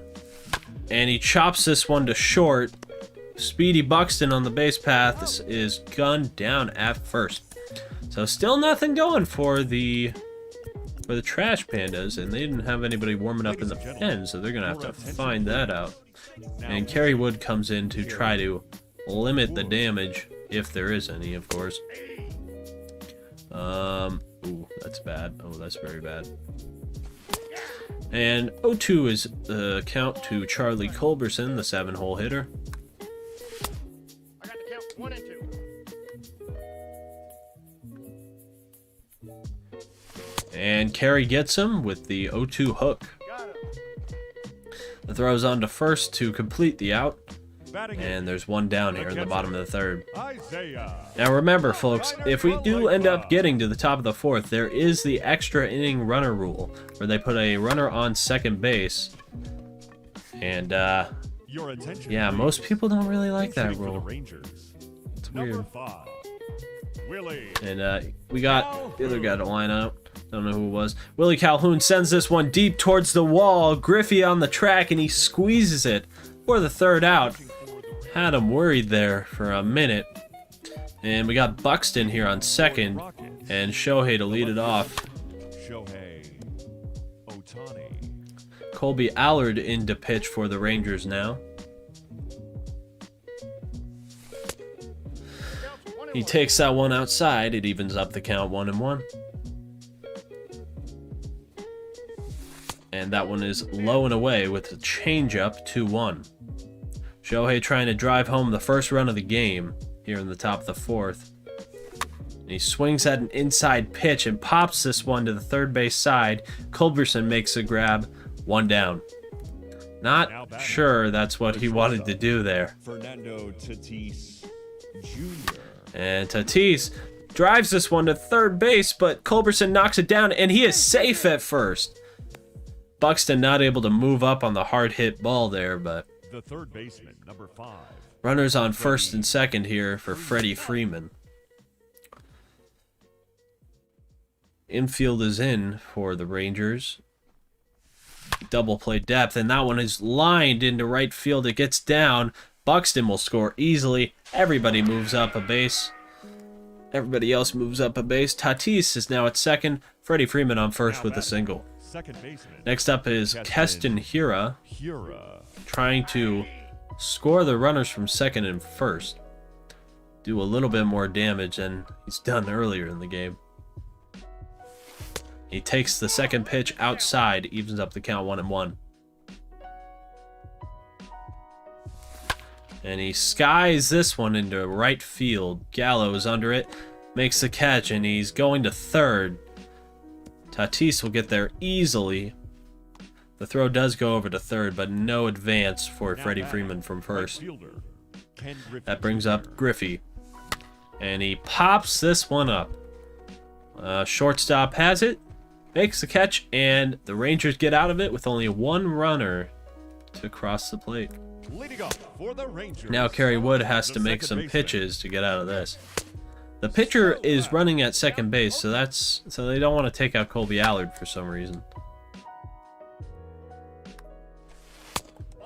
[SPEAKER 1] And he chops this one to short. Speedy Buxton on the base path. This is gunned down at first. So still nothing going for the Trash Pandas, and they didn't have anybody warming up in the pen, so they're gonna have to find that out. And Kerry Wood comes in to try to limit the damage, if there is any, of course. Ooh, that's bad. Oh, that's very bad. And 0-2 is the count to Charlie Culberson, the 7-hole hitter.
[SPEAKER 3] I got the count 1 and 2.
[SPEAKER 1] And Kerry gets him with the 0-2 hook.
[SPEAKER 3] Got him.
[SPEAKER 1] The throw's on to first to complete the out.
[SPEAKER 2] Batting
[SPEAKER 1] And there's 1 down here in the bottom of the third.
[SPEAKER 2] Isaiah.
[SPEAKER 1] Now remember, folks, if we do end up getting to the top of the fourth, there is the extra inning runner rule, where they put a runner on second base. And,
[SPEAKER 2] Your attention,
[SPEAKER 1] yeah,
[SPEAKER 2] please.
[SPEAKER 1] most people don't really like that
[SPEAKER 2] Entry for the
[SPEAKER 1] rule.
[SPEAKER 2] Rangers.
[SPEAKER 1] It's
[SPEAKER 2] Number
[SPEAKER 1] weird.
[SPEAKER 2] 5, Willie.
[SPEAKER 1] And, we got the other guy to line up. Don't know who it was. Willie Calhoun sends this one deep towards the wall. Griffey on the track, and he squeezes it for the third out. Had him worried there for a minute. And we got Buxton here on second, and Shohei to lead it off.
[SPEAKER 2] Shohei Ohtani.
[SPEAKER 1] Colby Allard in to pitch for the Rangers now.
[SPEAKER 3] Counts 1 and
[SPEAKER 1] He
[SPEAKER 3] 1.
[SPEAKER 1] takes that one outside. It evens up the count 1-1. And that one is low and away with a changeup 2-1. Shohei trying to drive home the first run of the game here in the top of the fourth. And he swings at an inside pitch and pops this one to the third base side. Culberson makes a grab, 1 down. Not sure that's what he wanted to do there.
[SPEAKER 4] Fernando Tatis Jr.
[SPEAKER 1] And Tatis drives this one to third base, but Culberson knocks it down, and he is safe at first. Buxton not able to move up on the hard hit ball there, but
[SPEAKER 2] The third baseman, number 5.
[SPEAKER 1] runners on first and second here for Freddie Freeman. Infield is in for the Rangers. Double play depth, and that one is lined into right field. It gets down. Buxton will score easily. Everybody moves up a base. Everybody else moves up a base. Tatis is now at second. Freddie Freeman on first with a single.
[SPEAKER 2] Second baseman.
[SPEAKER 1] Next up is Keston Hira,
[SPEAKER 2] Hura.
[SPEAKER 1] trying to score the runners from second and first. Do a little bit more damage than he's done earlier in the game. He takes the second pitch outside, evens up the count 1-1. And he skies this one into right field. Gallows under it, makes the catch, and he's going to third. Tatis will get there easily. The throw does go over to third, but no advance for
[SPEAKER 2] Now
[SPEAKER 1] Freddie
[SPEAKER 2] batting,
[SPEAKER 1] Freeman from
[SPEAKER 2] right
[SPEAKER 1] first.
[SPEAKER 2] fielder, Ken Griffey
[SPEAKER 1] That brings
[SPEAKER 2] Jr.
[SPEAKER 1] up Griffey. And he pops this one up. Shortstop has it, makes the catch, and the Rangers get out of it with only 1 runner to cross the plate.
[SPEAKER 2] Leading off for the Rangers.
[SPEAKER 1] Now Kerry Wood has
[SPEAKER 2] the
[SPEAKER 1] to make
[SPEAKER 2] second
[SPEAKER 1] some
[SPEAKER 2] baseman.
[SPEAKER 1] pitches to get out of this. The pitcher is running at second base, so they don't want to take out Colby Allard for some reason.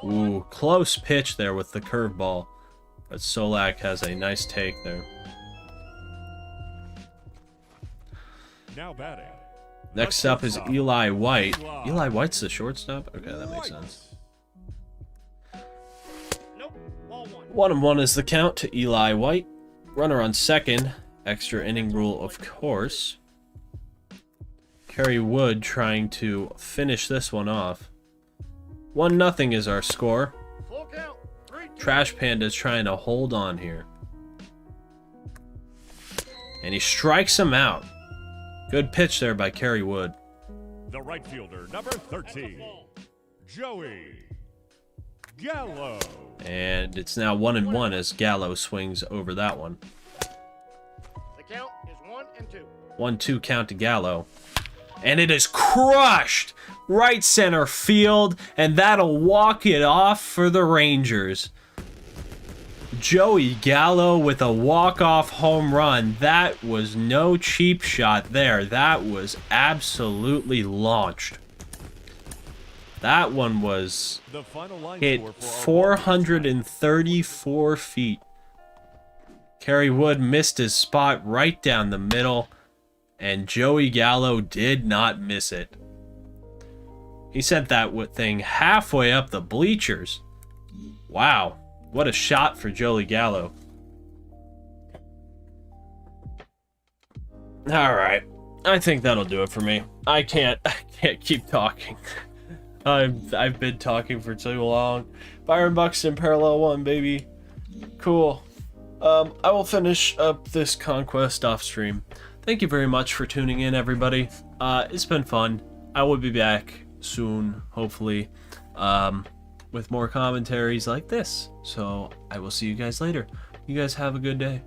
[SPEAKER 1] Ooh, close pitch there with the curveball, but Solak has a nice take there.
[SPEAKER 2] Now batting.
[SPEAKER 1] Next
[SPEAKER 2] the
[SPEAKER 1] up is
[SPEAKER 2] shortstop.
[SPEAKER 1] Eli White. Eli White's the shortstop? Okay, that makes sense.
[SPEAKER 3] Nope. Ball 1.
[SPEAKER 1] 1-1 is the count to Eli White. Runner on second. Extra inning rule, of course. Kerry Wood trying to finish this one off. 1-0 is our score.
[SPEAKER 3] Full count. 3-2.
[SPEAKER 1] Trash Panda's trying to hold on here. And he strikes him out. Good pitch there by Kerry Wood.
[SPEAKER 2] The right fielder, number 13, Joey Gallo.
[SPEAKER 1] And it's now 1-1 as Gallo swings over that one.
[SPEAKER 3] The count is 1-2.
[SPEAKER 1] 1-2 count to Gallo. And it is crushed right center field, and that'll walk it off for the Rangers. Joey Gallo with a walk-off home run. That was no cheap shot there. That was absolutely launched. That one was
[SPEAKER 2] The final line
[SPEAKER 1] hit
[SPEAKER 2] score for our
[SPEAKER 1] 434 feet. Kerry Wood missed his spot right down the middle, and Joey Gallo did not miss it. He sent that thing halfway up the bleachers. Wow, what a shot for Joey Gallo. Alright, I think that'll do it for me. I can't keep talking. I've been talking for too long. Byron Buxton, Parallel 1, baby. Cool. I will finish up this Conquest off stream. Thank you very much for tuning in, everybody. It's been fun. I will be back soon, hopefully, with more commentaries like this. So I will see you guys later. You guys have a good day.